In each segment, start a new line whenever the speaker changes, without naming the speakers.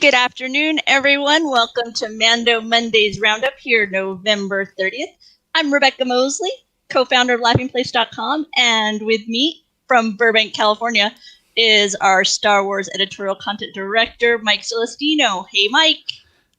Good afternoon, everyone. Welcome to Mando Monday's Roundup here, November 30th. I'm Rebecca Mosley, co-founder of LaughingPlace.com, and with me from Burbank, California, is our Star Wars editorial content director, Mike Celestino. Hey, Mike.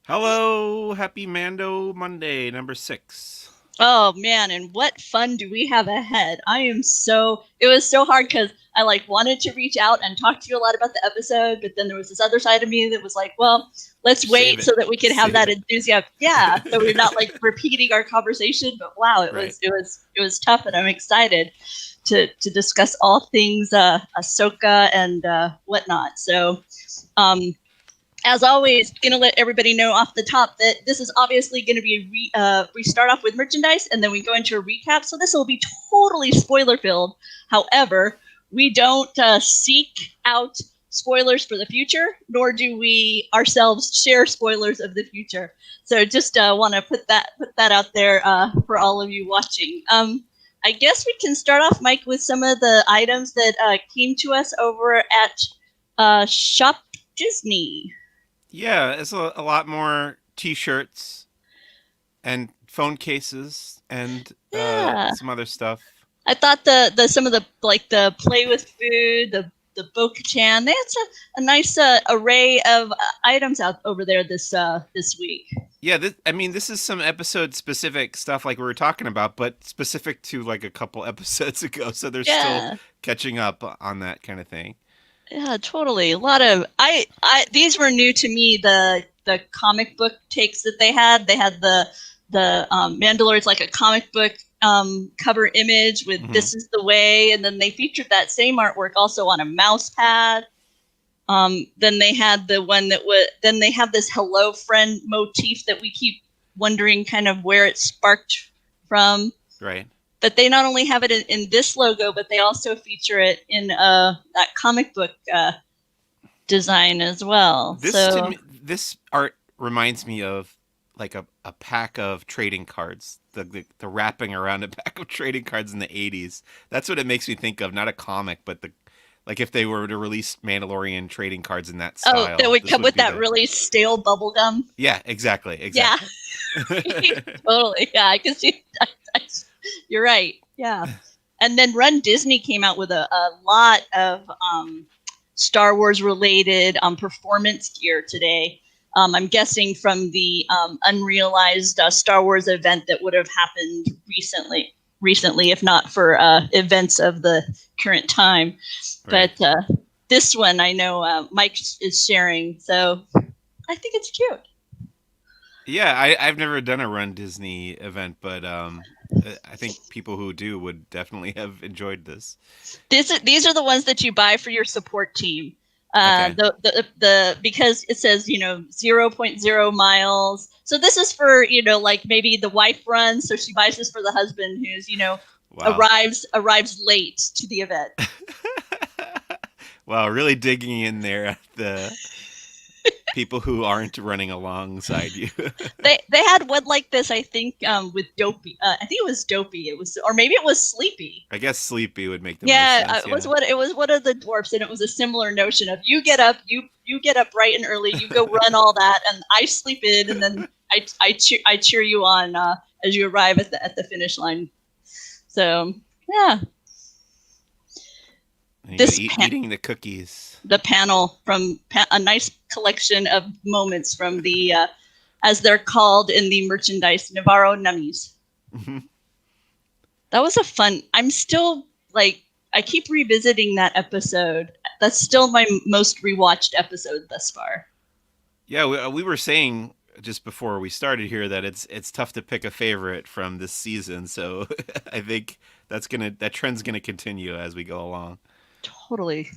Hello, happy Mando Monday, number 6.
Oh man, and what fun do we have ahead? It was so hard because I wanted to reach out and talk to you a lot about the episode, but then there was this other side of me that was like, well, let's wait so that we can have that enthusiasm. Yeah, so we're not repeating our conversation, but wow, it was tough, and I'm excited to discuss all things Ahsoka and whatnot. So as always, going to let everybody know off the top that this is obviously going to be we start off with merchandise and then we go into a recap. So this will be totally spoiler filled. However, we don't seek out spoilers for the future, nor do we ourselves share spoilers of the future. So just want to put that out there for all of you watching. I guess we can start off, Mike, with some of the items that came to us over at Shop Disney.
Yeah, it's a lot more T-shirts and phone cases and some other stuff.
I thought the some of the the play with food, the Bo-Katan, they had a nice array of items out over there this week.
Yeah, this is some episode specific stuff like we were talking about, but specific to a couple episodes ago, so they're still catching up on that kind of thing.
Yeah, totally. A lot of these were new to me. The comic book takes that they had. They had the Mandalorian's like a comic book cover image with "This is the way," and then they featured that same artwork also on a mouse pad. Then they had the one that was. Then they have this "Hello Friend" motif that we keep wondering kind of where it sparked from.
Right.
But they not only have it in this logo, but they also feature it in that comic book design as well.
This art reminds me of a pack of trading cards, the wrapping around a pack of trading cards in the 80s. That's what it makes me think of, not a comic, but if they were to release Mandalorian trading cards in that style.
Oh, that would come with that really stale bubble gum?
Yeah, exactly.
Yeah. Totally. Yeah, I can see that. You're right. Yeah. And then Run Disney came out with a lot of Star Wars related performance gear today. I'm guessing from the unrealized Star Wars event that would have happened recently, if not for events of the current time. Right. But this one I know Mike is sharing, so I think it's cute.
Yeah, I've never done a Run Disney event, but I think people who do would definitely have enjoyed this.
These are the ones that you buy for your support team. Okay. The because it says 0.0 miles. So this is for maybe the wife runs, so she buys this for the husband who's arrives late to the event.
Wow, really digging in there at the people who aren't running alongside you.
they had one like this, I think, with Dopey. I think it was Dopey. Or maybe it was Sleepy.
I guess Sleepy would make the most sense.
It was one of the dwarfs, and it was a similar notion of you get up bright and early, you go run all that, and I sleep in, and then I cheer you on as you arrive at the finish line. So yeah.
Eating the cookies.
The panel from a nice collection of moments from the, as they're called in the merchandise, Navarro Nummies. Mm-hmm. That was a fun. I'm still I keep revisiting that episode. That's still my most rewatched episode thus far.
Yeah, we were saying just before we started here that it's tough to pick a favorite from this season. So I think that trend's gonna continue as we go along.
Totally.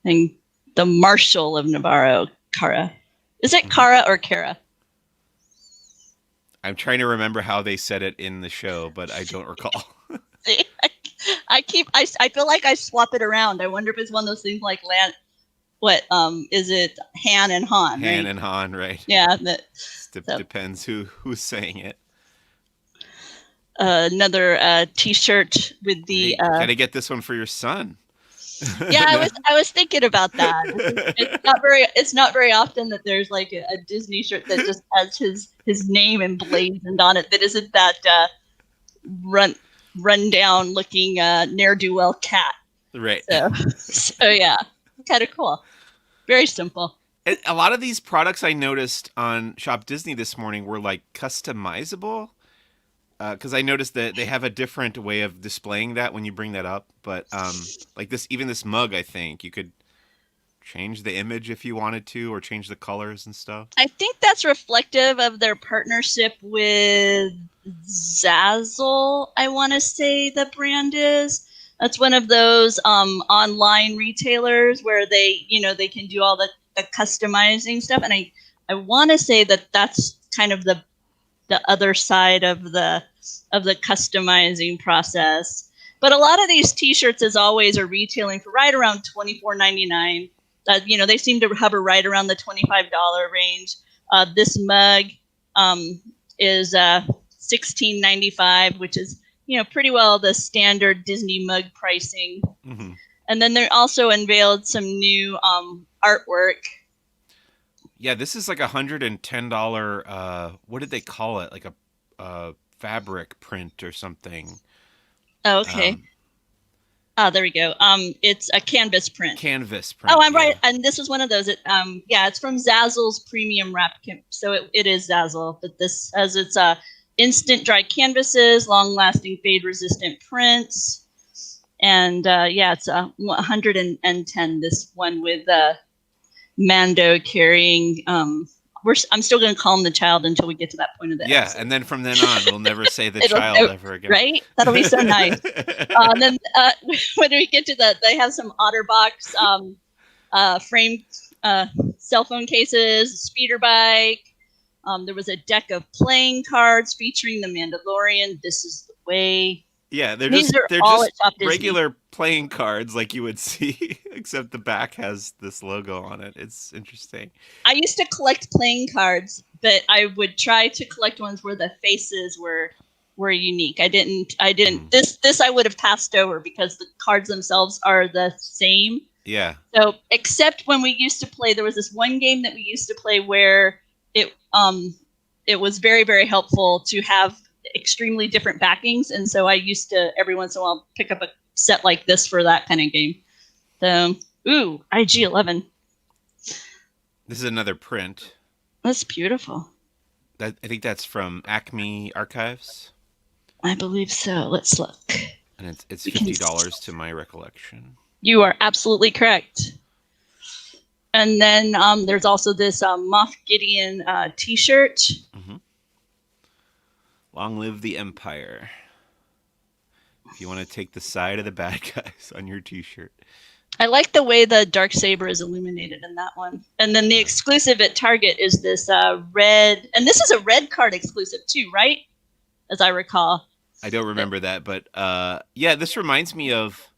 And the Marshal of Navarro, Cara. Is it Cara or Cara?
I'm trying to remember how they said it in the show, but I don't recall.
I feel like I swap it around. I wonder if it's one of those things like is it Han and Han?
Han, right? And Han, right?
Yeah.
Depends who's saying it.
Another T-shirt with the.
Gotta get this one for your son.
Yeah,
No.
I was thinking about that. It's not very often that there's like a Disney shirt that just has his name emblazoned on it that isn't that run rundown looking ne'er do well cat.
Right.
So so yeah, kind of cool. Very simple.
A lot of these products I noticed on Shop Disney this morning were like customizable. Because I noticed that they have a different way of displaying that when you bring that up. But like this, even this mug, I think you could change the image if you wanted to, or change the colors and stuff.
I think that's reflective of their partnership with Zazzle, I want to say the brand is. That's one of those online retailers where they can do all the customizing stuff. And I want to say that that's kind of the other side of the customizing process. But a lot of these T-shirts, as always, are retailing for right around $24.99. They seem to hover right around the $25 range. This mug is $16.95, which is pretty well the standard Disney mug pricing.
Mm-hmm.
And then they also unveiled some new artwork.
Yeah, this is like $110. What did they call it? Like a fabric print or something.
Oh, okay. There we go. It's a canvas print.
Canvas print.
Oh, I'm
yeah.
right. And this is one of those. It's from Zazzle's Premium Wrap. So it is Zazzle, but this has its instant dry canvases, long-lasting fade-resistant prints, and it's 110. This one with Mando carrying. I'm still going to call him the child until we get to that point of the episode.
And then from then on, we'll never say the child ever again.
Right? That'll be so nice. And then when we get to that, they have some OtterBox framed cell phone cases, speeder bike. There was a deck of playing cards featuring the Mandalorian. This is the way.
Yeah, they're
These
just
are all at Shop Disney.
regular playing cards like you would see, except the back has this logo on it. It's interesting.
I used to collect playing cards, but I would try to collect ones where the faces were unique. I didn't. This I would have passed over because the cards themselves are the same.
Yeah.
So, except when we used to play, there was this one game that we used to play where it was very, very helpful to have extremely different backings, and so I used to every once in a while pick up a set like this for that kind of game. So, IG-11.
This is another print.
That's beautiful.
I think that's from Acme Archives.
I believe so. Let's look.
And it's $50 to my recollection.
You are absolutely correct. And then there's also this Moff Gideon T-shirt.
Mm-hmm. Long live the Empire. If you want to take the side of the bad guys on your T-shirt.
I like the way the Darksaber is illuminated in that one. And then the exclusive at Target is this red, and this is a red card exclusive too, right? As I recall.
I don't remember that, but this reminds me of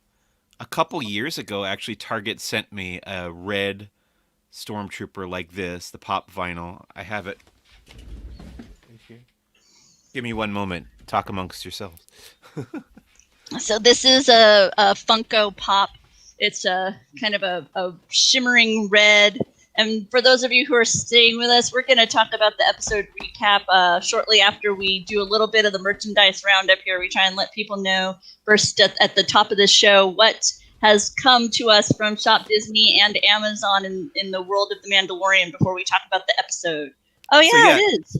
a couple years ago. Actually, Target sent me a red Stormtrooper like this, the pop vinyl. I have it. Give me one moment. Talk amongst yourselves.
So this is a Funko Pop. It's a kind of a shimmering red. And for those of you who are staying with us, we're going to talk about the episode recap shortly after we do a little bit of the merchandise roundup here. We try and let people know first at the top of the show what has come to us from Shop Disney and Amazon in the world of The Mandalorian before we talk about the episode. Oh, yeah, it is.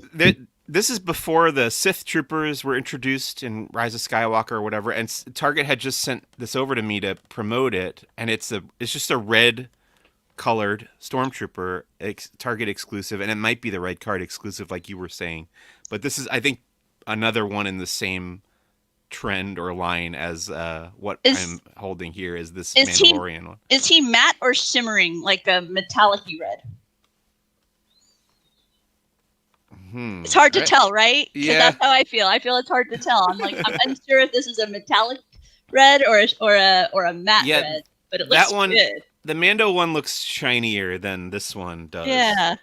This is before the Sith Troopers were introduced in Rise of Skywalker or whatever, and Target had just sent this over to me to promote it, and it's just a red colored Stormtrooper Target exclusive, and it might be the red card exclusive like you were saying, but this is, I think, another one in the same trend or line as what I'm holding here is this Mandalorian one.
Is he matte or shimmering, like a metallic-y red? It's hard to tell, right?
Yeah,
that's how I feel. I feel it's hard to tell. I'm unsure if this is a metallic red or a matte red, but it looks good.
The Mando one looks shinier than this one does.
Yeah,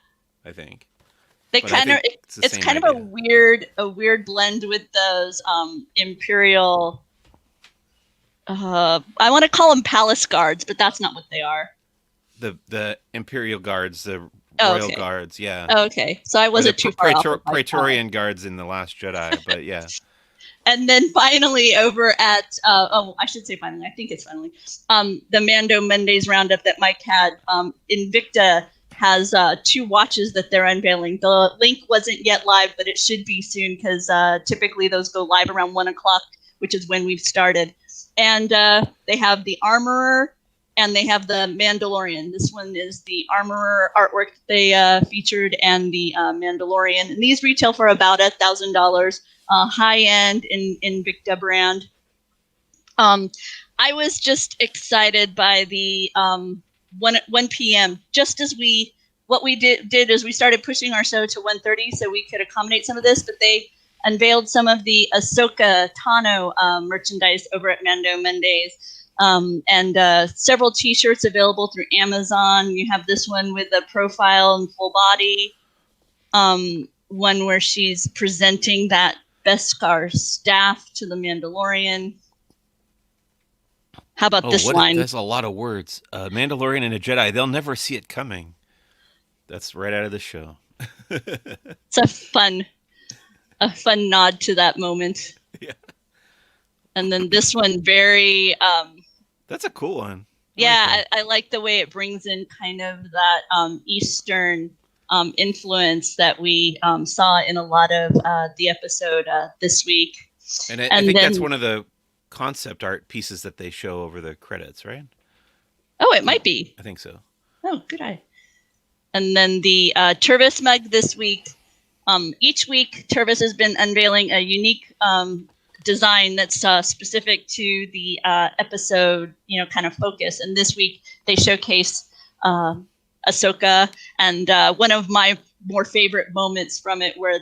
I think.
It's kind of a weird blend with those Imperial I want to call them palace guards, but that's not what they are.
The Imperial Guards, the
Oh,
Royal
okay.
Guards, yeah,
Oh, okay. So I
or the
wasn't too far off with my count.
Praetorian Guards in the Last Jedi. But yeah,
And then finally, over at I should say finally. I think it's finally the Mando Mondays roundup that Mike had. Invicta has 2 watches that they're unveiling. The link wasn't yet live, but it should be soon because typically those go live around 1 o'clock, which is when we've started. And they have the Armorer and they have the Mandalorian. This one is the Armorer artwork they featured and the Mandalorian. And these retail for about $1,000. High end in Invicta brand. I was just excited by the 1 p.m. Just as what we did is we started pushing our show to 1:30 so we could accommodate some of this, but they unveiled some of the Ahsoka Tano merchandise over at Mando Mondays. And several T-shirts available through Amazon. You have this one with a profile and full body. One where she's presenting that Beskar staff to the Mandalorian. How about this line?
That's a lot of words. Mandalorian and a Jedi, they'll never see it coming. That's right out of the show.
It's a fun nod to that moment.
Yeah.
And then this one, very.
That's a cool one.
I like the way it brings in kind of that Eastern influence that we saw in a lot of the episode this week.
And I think that's one of the concept art pieces that they show over the credits, right?
Oh, it might be.
I think so.
Oh, good eye. And then the Turvis mug this week. Each week, Turvis has been unveiling a unique design that's specific to the episode, kind of focus. And this week, they showcase Ahsoka, and one of my more favorite moments from it, where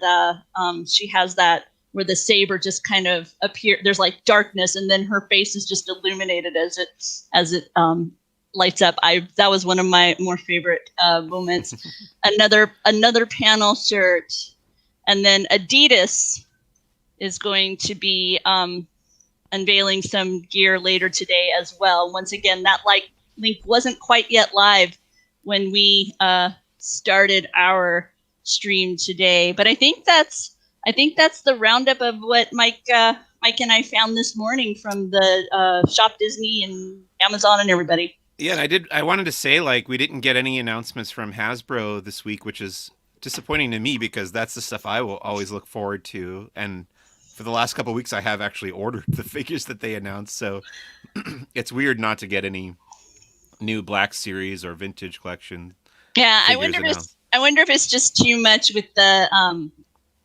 she has that where the saber just kind of appear. There's like darkness, and then her face is just illuminated as it lights up. That was one of my more favorite moments. another panel shirt, and then Adidas is going to be unveiling some gear later today as well. Once again, that link wasn't quite yet live when we started our stream today, but I think that's the roundup of what Mike and I found this morning from the Shop Disney and Amazon and everybody.
Yeah, and I wanted to say, we didn't get any announcements from Hasbro this week, which is disappointing to me because that's the stuff I will always look forward to. And for the last couple of weeks, I have actually ordered the figures that they announced. So it's weird not to get any new Black Series or Vintage Collection.
Yeah, I wonder if it's just too much with the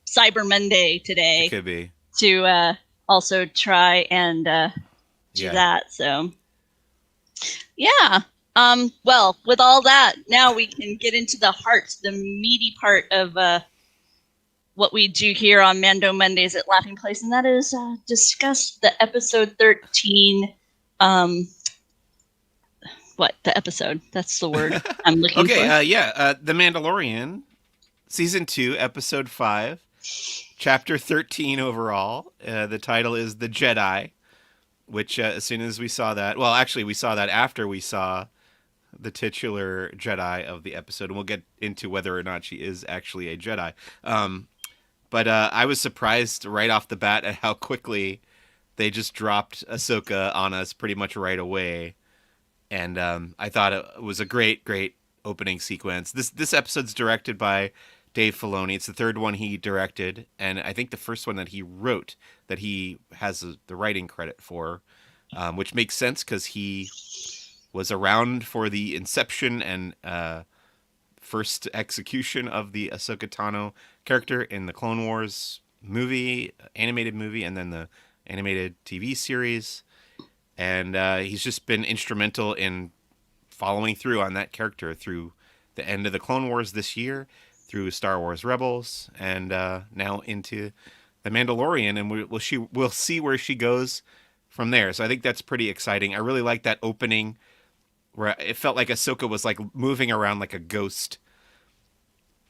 Cyber Monday today.
It could be.
To also try and do that. So, yeah. Well, with all that, now we can get into the meaty part of what we do here on Mando Mondays at Laughing Place, and that is discuss the episode 13. What the episode? That's the word I'm looking for.
Okay, The Mandalorian, season 2, episode 5, chapter 13 overall. The title is The Jedi, which as soon as we saw that, well, actually we saw that after we saw the titular Jedi of the episode, and we'll get into whether or not she is actually a Jedi. But I was surprised right off the bat at how quickly they just dropped Ahsoka on us pretty much right away. And I thought it was a great, great opening sequence. This episode's directed by Dave Filoni. It's the third one he directed, and I think the first one that he wrote, that he has the writing credit for, which makes sense because he was around for the inception and first execution of the Ahsoka Tano character in the Clone Wars animated movie, and then the animated TV series. And he's just been instrumental in following through on that character through the end of the Clone Wars this year, through Star Wars Rebels, and now into The Mandalorian. And we'll see where she goes from there. So I think that's pretty exciting. I really like that opening where it felt like Ahsoka was like moving around like a ghost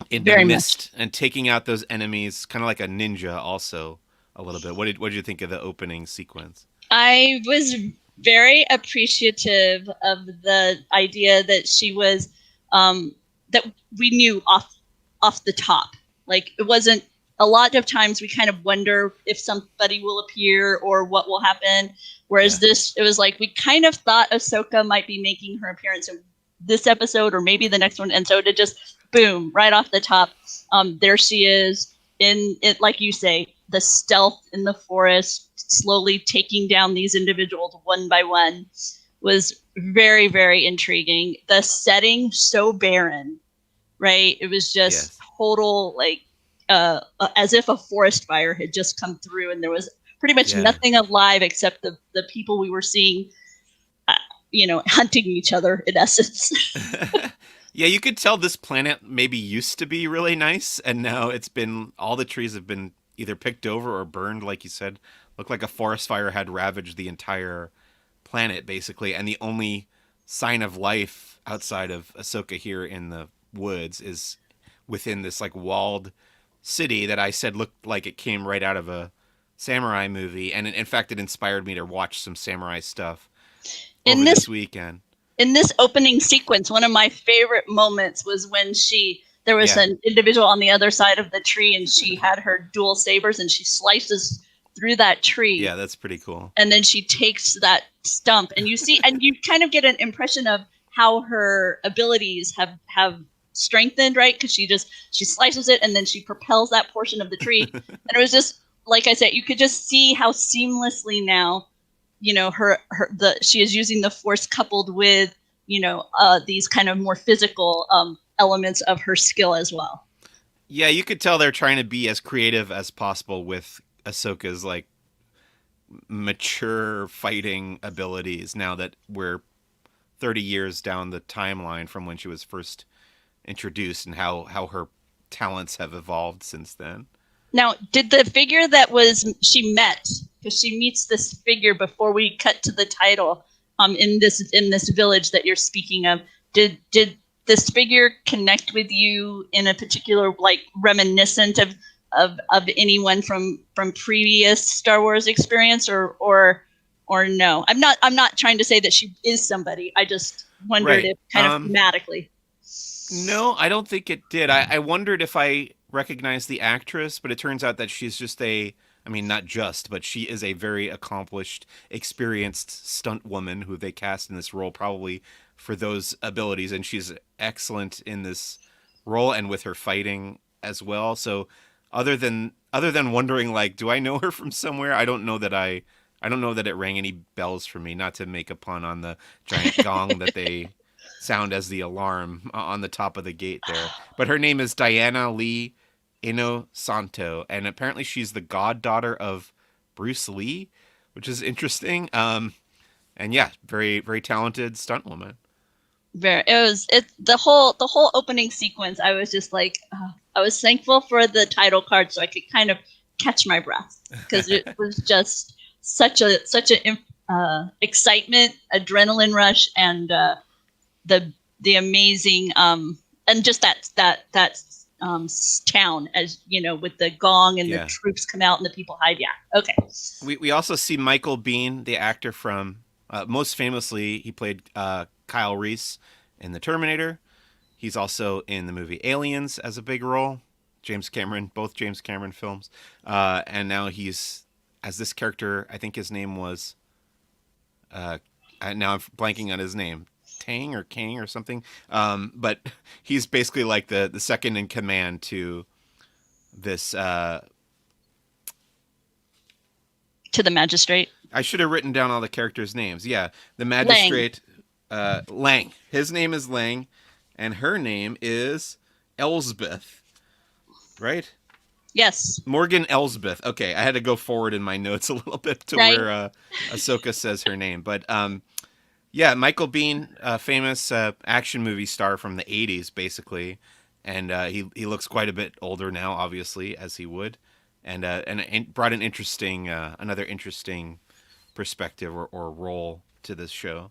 in the mist and taking out those enemies, kind of like a ninja also a little bit. What did you think of the opening sequence?
I was very appreciative of the idea that she was that we knew off the top. Like it wasn't a lot of times we kind of wonder if somebody will appear or what will happen. Whereas
Yeah.
this, it was like we kind of thought Ahsoka might be making her appearance in this episode or maybe the next one, and so to just boom right off the top, there she is in it, like you say, the stealth in the forest, slowly taking down these individuals one by one, was very, very intriguing. The setting so barren, right? It was just
Yes.
total like as if a forest fire had just come through, and there was pretty much
Yeah.
nothing alive except the people we were seeing, uh, hunting each other in essence.
Yeah, you could tell this planet maybe used to be really nice, and now it's been all the trees have been either picked over or burned, like you said. Looked like a forest fire had ravaged the entire planet, basically, and the only sign of life outside of Ahsoka here in the woods is within this like walled city that I said looked like it came right out of a samurai movie, and in fact, it inspired me to watch some samurai stuff
in
over
this
this weekend.
in this opening sequence, one of my favorite moments was when there was
Yeah,
an individual on the other side of the tree, and she had her dual sabers, and she slices through that tree,
yeah, that's pretty cool.
and then she takes that stump, and you see, and you kind of get an impression of how her abilities have strengthened, right? Because she slices it, and then she propels that portion of the tree, and it was just like I said, you could just see how seamlessly now, she is using the force coupled with these kind of more physical elements of her skill as well.
Yeah, you could tell they're trying to be as creative as possible with Ahsoka's like mature fighting abilities now that we're 30 years down the timeline from when she was first introduced and how her talents have evolved since then.
Now, did the figure that was she met, because she meets this figure before we cut to the title, in this village that you're speaking of, did this figure connect with you in a particular, like, reminiscent of anyone from previous Star Wars experience, or no? I'm not trying to say that she is somebody. I just wondered
Right.
if kind of thematically.
No, I don't think it did. I wondered if I recognized the actress, but it turns out that she's just I mean, not just, but she is a very accomplished, experienced stunt woman who they cast in this role probably for those abilities. And she's excellent in this role and with her fighting as well. So other than wondering like, do I know her from somewhere? I don't know that it rang any bells for me, not to make a pun on the giant gong that they sound as the alarm on the top of the gate there. But her name is Diana Lee Inosanto, and apparently she's the goddaughter of Bruce Lee, which is interesting. And yeah, very very talented stunt woman.
The whole opening sequence. I was just like, I was thankful for the title card so I could kind of catch my breath, because it was just such a excitement, adrenaline rush, and the amazing, and just that town, as you know, with the gong and the
Yeah.
troops come out and the people hide. Yeah, okay.
We also see Michael Biehn, the actor from most famously he played Kyle Reese in The Terminator. He's also in the movie Aliens as a big role. James Cameron, both James Cameron films, and now he's as this character. I think his name was. Now I'm blanking on his name. Tang or Kang or something. But he's basically like the second in command to this.
To the magistrate.
I should have written down all the characters' names. Yeah, the
Lang.
magistrate Lang. His name is Lang, and her name is Elsbeth. Right?
Yes.
Morgan Elsbeth. Okay, I had to go forward in my notes a little bit to
Right.
where Ahsoka says her name, but yeah, Michael Biehn, famous action movie star from the '80s, basically, and he looks quite a bit older now, obviously, as he would, and brought an interesting another interesting perspective or role to this show.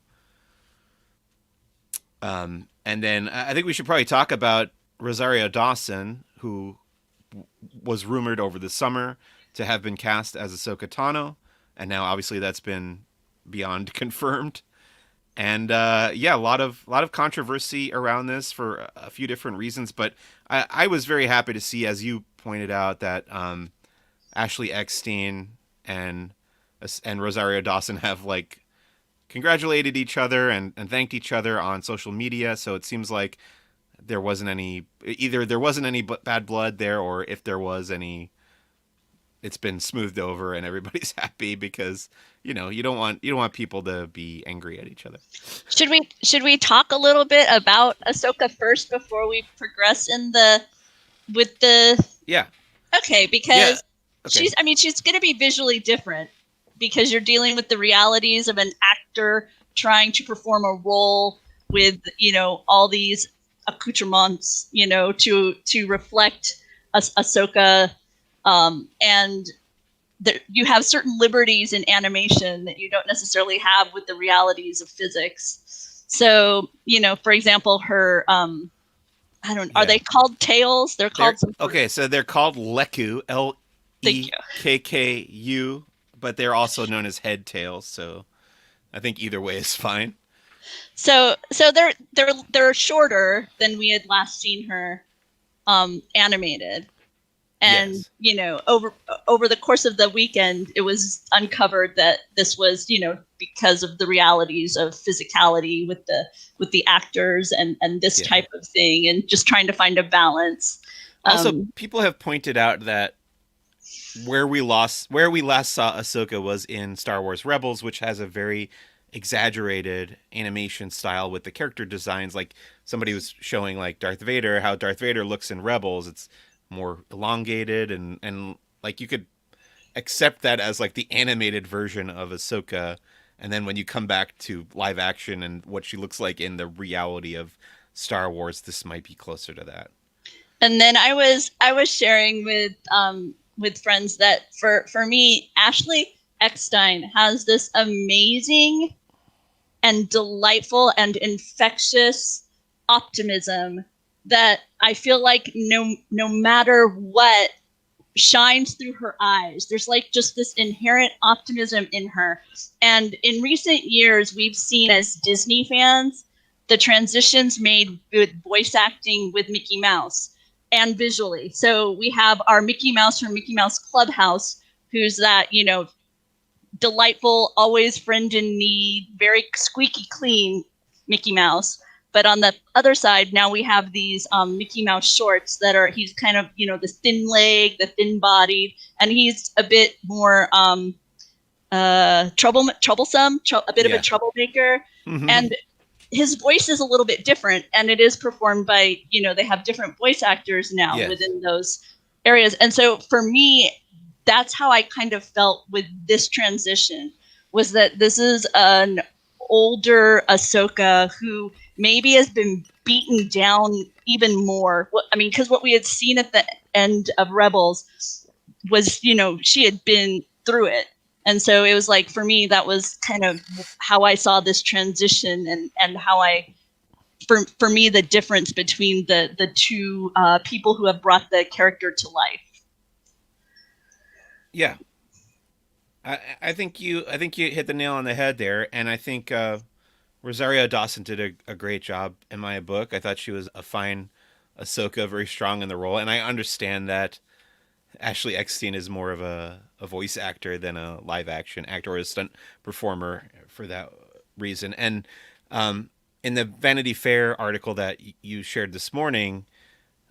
And then I think we should probably talk about Rosario Dawson, who was rumored over the summer to have been cast as Ahsoka Tano, and now obviously that's been beyond confirmed. And yeah, a lot of controversy around this for a few different reasons. But I was very happy to see, as you pointed out, that Ashley Eckstein and Rosario Dawson have like congratulated each other and thanked each other on social media. So it seems like there wasn't any bad blood there, or if there was any, it's been smoothed over and everybody's happy, because you don't want people to be angry at each other.
Should we talk a little bit about Ahsoka first before we progress in the with the
Yeah.
okay,
Yeah.
because
Okay.
she's going to be visually different because you're dealing with the realities of an actor trying to perform a role with, all these accoutrements, to reflect Ahsoka, and you have certain liberties in animation that you don't necessarily have with the realities of physics. So, for example, her I don't. Are
Yeah.
they called tails? They're
They're
called some.
okay. So they're called Leku,
Thank you.
Lekku, but they're also known as head tails. So I think either way is fine.
So they're shorter than we had last seen her animated, and
Yes.
over the course of the weekend, it was uncovered that this was because of the realities of physicality with the actors and this
Yeah.
type of thing, and just trying to find a balance.
Also,
Um,
people have pointed out that where we last saw Ahsoka was in Star Wars Rebels, which has a very exaggerated animation style with the character designs. Like somebody was showing like Darth Vader, how Darth Vader looks in Rebels. It's more elongated, and like you could accept that as like the animated version of Ahsoka. And then when you come back to live action and what she looks like in the reality of Star Wars, this might be closer to that.
and then I was sharing with friends that for me, Ashley Eckstein has this amazing and delightful and infectious optimism that I feel like no matter what shines through her eyes. There's like just this inherent optimism in her. And in recent years, we've seen as Disney fans the transitions made with voice acting with Mickey Mouse and visually. So we have our Mickey Mouse from Mickey Mouse Clubhouse, who's that, delightful, always friend in need, very squeaky clean Mickey Mouse. But on the other side, now we have these Mickey Mouse shorts that he's kind of, the thin leg, the thin bodied, and he's a bit more troublesome, a bit of a
Yeah.
troublemaker.
Mm-hmm.
And his voice is a little bit different, and it is performed by, they have different voice actors now
Yes.
within those areas. And so for me, that's how I kind of felt with this transition, was that this is an older Ahsoka who maybe has been beaten down even more. Because what we had seen at the end of Rebels was, she had been through it. And so it was like, for me, that was kind of how I saw this transition, and how for me, the difference between the two people who have brought the character to life.
Yeah. I think you hit the nail on the head there, and I think Rosario Dawson did a great job in my book. I thought she was a fine Ahsoka, very strong in the role, and I understand that Ashley Eckstein is more of a voice actor than a live action actor or a stunt performer for that reason. And in the Vanity Fair article that you shared this morning,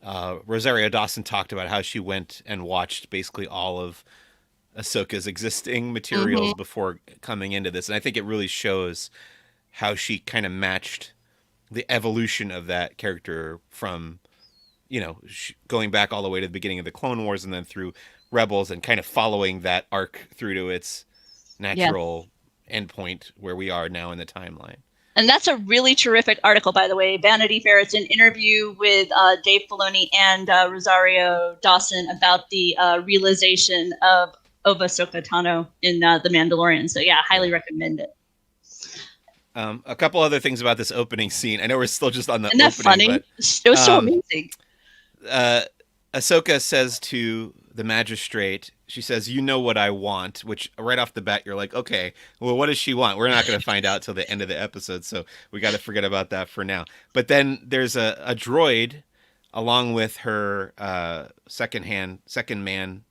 Rosario Dawson talked about how she went and watched basically all of Ahsoka's existing materials
Mm-hmm.
before coming into this, and I think it really shows how she kind of matched the evolution of that character from going back all the way to the beginning of the Clone Wars and then through Rebels, and kind of following that arc through to its
Yeah.
natural endpoint where we are now in the timeline.
And that's a really terrific article, by the way. Vanity Fair. It's an interview with Dave Filoni and Rosario Dawson about the realization of Ahsoka Tano in The Mandalorian. So yeah, highly recommend it.
A couple other things about this opening scene. I know we're still just on the
Isn't that
opening,
funny?
but
It was so
um,
amazing.
uh, Ahsoka says to the magistrate, she says, "You know what I want," which right off the bat you're like, okay, well, what does she want? We're not going to find out till the end of the episode, so we got to forget about that for now. But then there's a droid along with her second man,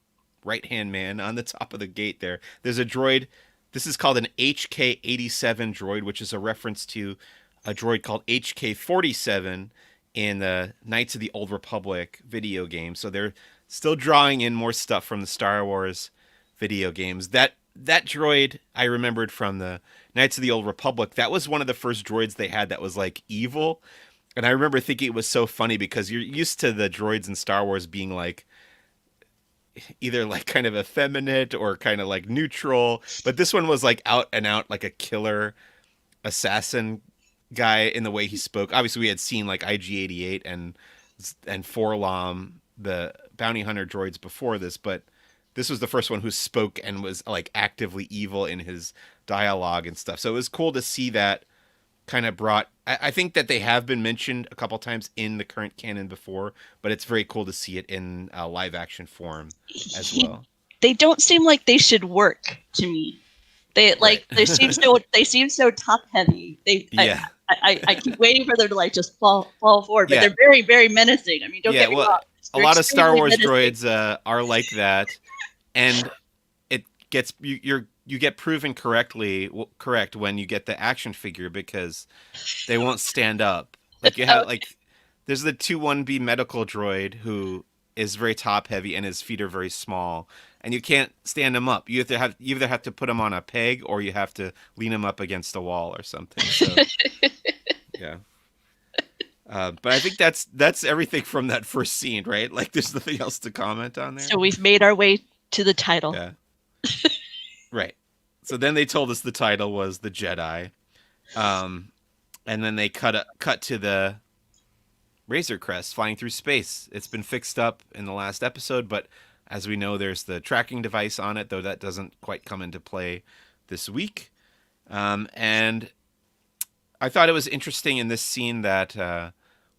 right hand man on the top of the gate there. There's a droid. This is called an HK-87 droid, which is a reference to a droid called HK-47 in the Knights of the Old Republic video game. So they're still drawing in more stuff from the Star Wars video games. That droid I remembered from the Knights of the Old Republic. That was one of the first droids they had that was like evil. And I remember thinking it was so funny because you're used to the droids in Star Wars being like either like kind of effeminate or kind of like neutral, but this one was like out and out like a killer assassin guy in the way he spoke. Obviously, we had seen like IG-88 and Forlom, the bounty hunter droids before this, but this was the first one who spoke and was like actively evil in his dialogue and stuff. So it was cool to see that kind of brought. I think that they have been mentioned a couple times in the current canon before, but it's very cool to see it in live action form as well.
They don't seem like they should work to me. They like
Right.
they seem so top heavy.
Yeah.
I keep waiting for them to like just fall forward, but
Yeah.
they're very, very menacing. I mean, don't get me wrong.
A lot of Star Wars
menacing.
droids are like that, and it gets you get proven correct when you get the action figure because they won't stand up. Like you have like there's the 21B medical droid who is very top heavy and his feet are very small, and you can't stand him up. You either have to put him on a peg or you have to lean him up against a wall or something. So yeah. But I think that's everything from that first scene, right? Like, there's nothing else to comment on there.
So we've made our way to the title.
Yeah, right. So then they told us the title was The Jedi, and then they cut to the Razor Crest flying through space. It's been fixed up in the last episode, but as we know, there's the tracking device on it, though that doesn't quite come into play this week. And I thought it was interesting in this scene that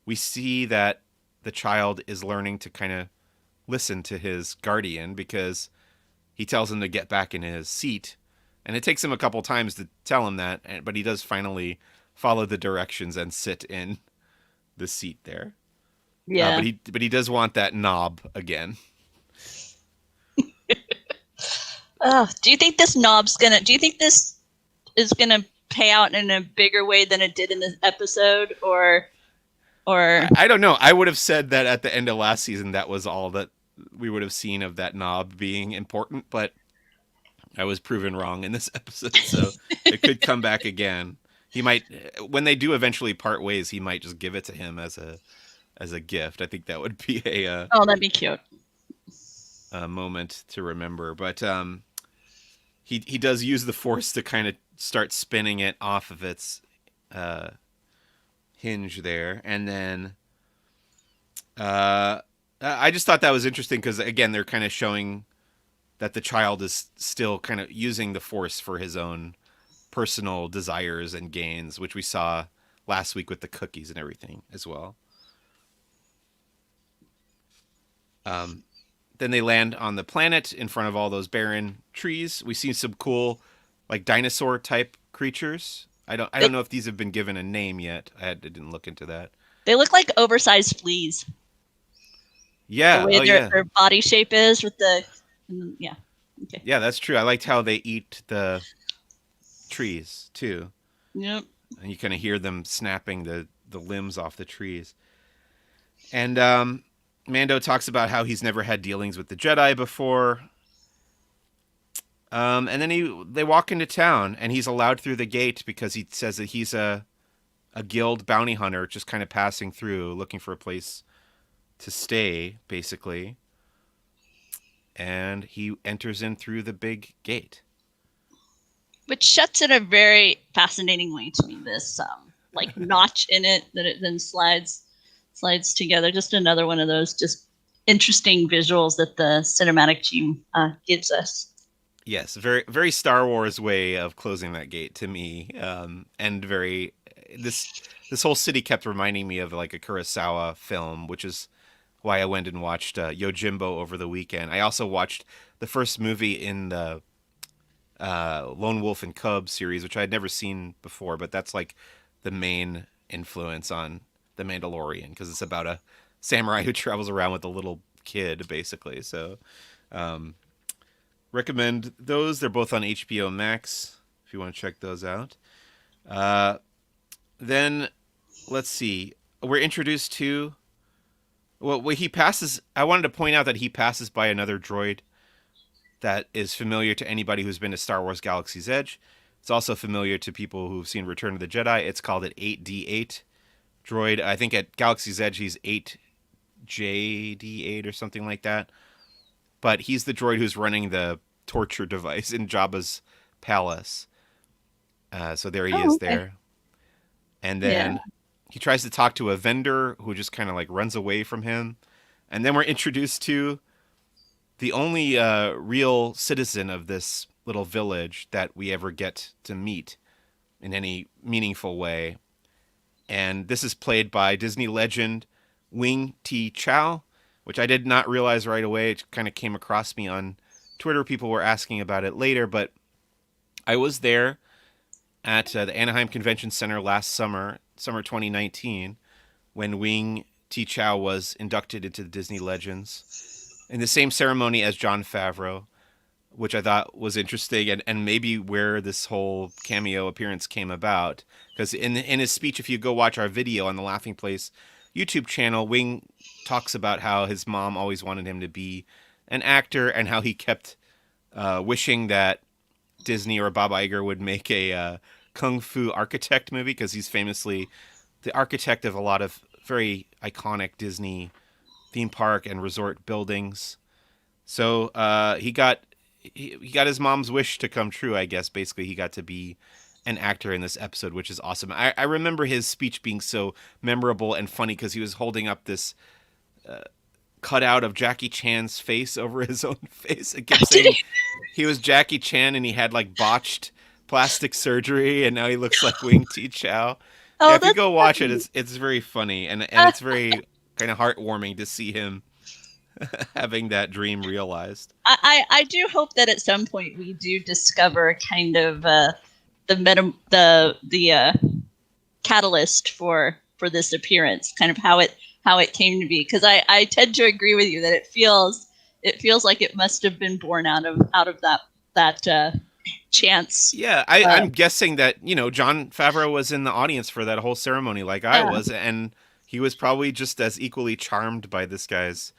we see that the child is learning to kind of listen to his guardian because he tells him to get back in his seat. And it takes him a couple times to tell him that, but he does finally follow the directions and sit in the seat there.
Yeah.
But he does want that knob again.
Do you think this knob's gonna? Do you think this is gonna pay out in a bigger way than it did in this episode, or?
I don't know. I would have said that at the end of last season, that was all that we would have seen of that knob being important, but I was proven wrong in this episode, so it could come back again. He might, when they do eventually part ways, he might just give it to him as a gift. I think that would be
oh, that'd be cute.
A moment to remember. But he does use the Force to kind of start spinning it off of its hinge there, and then I just thought that was interesting because again they're kind of showing that the child is still kind of using the Force for his own personal desires and gains, which we saw last week with the cookies and everything as well. Then they land on the planet in front of all those barren trees. We see some cool, like dinosaur type creatures. I don't know if these have been given a name yet. I didn't look into that.
They look like oversized fleas.
Yeah.
The way their body shape is with the yeah. Okay.
Yeah, that's true. I liked how they eat the trees too.
Yep.
And you kind of hear them snapping the limbs off the trees. And Mando talks about how he's never had dealings with the Jedi before. And then they walk into town, and he's allowed through the gate because he says that he's a guild bounty hunter, just kind of passing through, looking for a place to stay, basically. And he enters in through the big gate,
which shuts in a very fascinating way to me. This like notch in it that it then slides together. Just another one of those just interesting visuals that the cinematic team gives us.
Yes, very very Star Wars way of closing that gate to me, and this whole city kept reminding me of like a Kurosawa film, which is why I went and watched Yojimbo over the weekend. I also watched the first movie in the Lone Wolf and Cub series, which I had never seen before, but that's like the main influence on The Mandalorian because it's about a samurai who travels around with a little kid, basically. So, um, recommend those. They're both on HBO Max if you want to check those out. Uh, then let's see. We're introduced to he passes. I wanted to point out that he passes by another droid that is familiar to anybody who's been to Star Wars Galaxy's Edge. It's also familiar to people who've seen Return of the Jedi. It's called an 8D8 droid. I think at Galaxy's Edge he's 8JD8 or something like that. But he's the droid who's running the torture device in Jabba's palace. So there he is
okay.
there. And
Yeah.
then he tries to talk to a vendor who just kind of like runs away from him. And then we're introduced to the only real citizen of this little village that we ever get to meet in any meaningful way. And this is played by Disney legend Wing Ti Chow, which I did not realize right away. It kind of came across me on Twitter. People were asking about it later, but I was there at the Anaheim Convention Center last summer 2019, when Wing Ti Chow was inducted into the Disney Legends in the same ceremony as Jon Favreau, which I thought was interesting and maybe where this whole cameo appearance came about. Because in his speech, if you go watch our video on the Laughing Place YouTube channel, Wing talks about how his mom always wanted him to be an actor and how he kept wishing that Disney or Bob Iger would make a Kung Fu Architect movie because he's famously the architect of a lot of very iconic Disney theme park and resort buildings. So he got his mom's wish to come true, I guess. Basically, he got to be an actor in this episode, which is awesome. I remember his speech being so memorable and funny because he was holding up this cutout of Jackie Chan's face over his own face. It kept
Did
saying
he?
he was Jackie Chan and he had like botched plastic surgery and now he looks like Wing Ti Chow. Yeah,
Oh,
if you
that's
go watch it,
funny.
it's very funny and
Uh,
it's very kind of heartwarming to see him having that dream realized.
I do hope that at some point we do discover kind of the catalyst for this appearance, kind of how it came to be. Because I tend to agree with you that it feels like it must have been born out of that chance.
Yeah, I'm guessing that, Jon Favreau was in the audience for that whole ceremony like I
Yeah,
was, and he was probably just as equally charmed by this guy's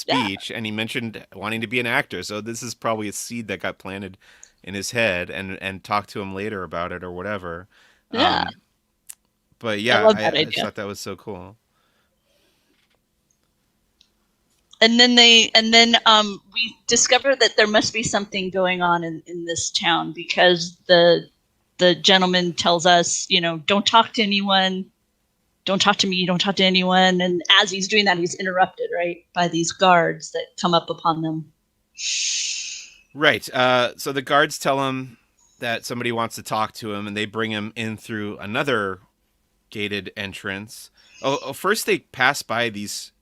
yeah,
speech, and he mentioned wanting to be an actor. So this is probably a seed that got planted in his head and talk to him later about it or whatever.
yeah.
Um, but
I
yeah,
love that
I just
idea.
thought that was so cool.
And then we discover that there must be something going on in this town because the gentleman tells us, don't talk to anyone, don't talk to me, don't talk to anyone. And as he's doing that, he's interrupted, right, by these guards that come up upon them.
Right. So the guards tell him that somebody wants to talk to him, and they bring him in through another gated entrance. First they pass by these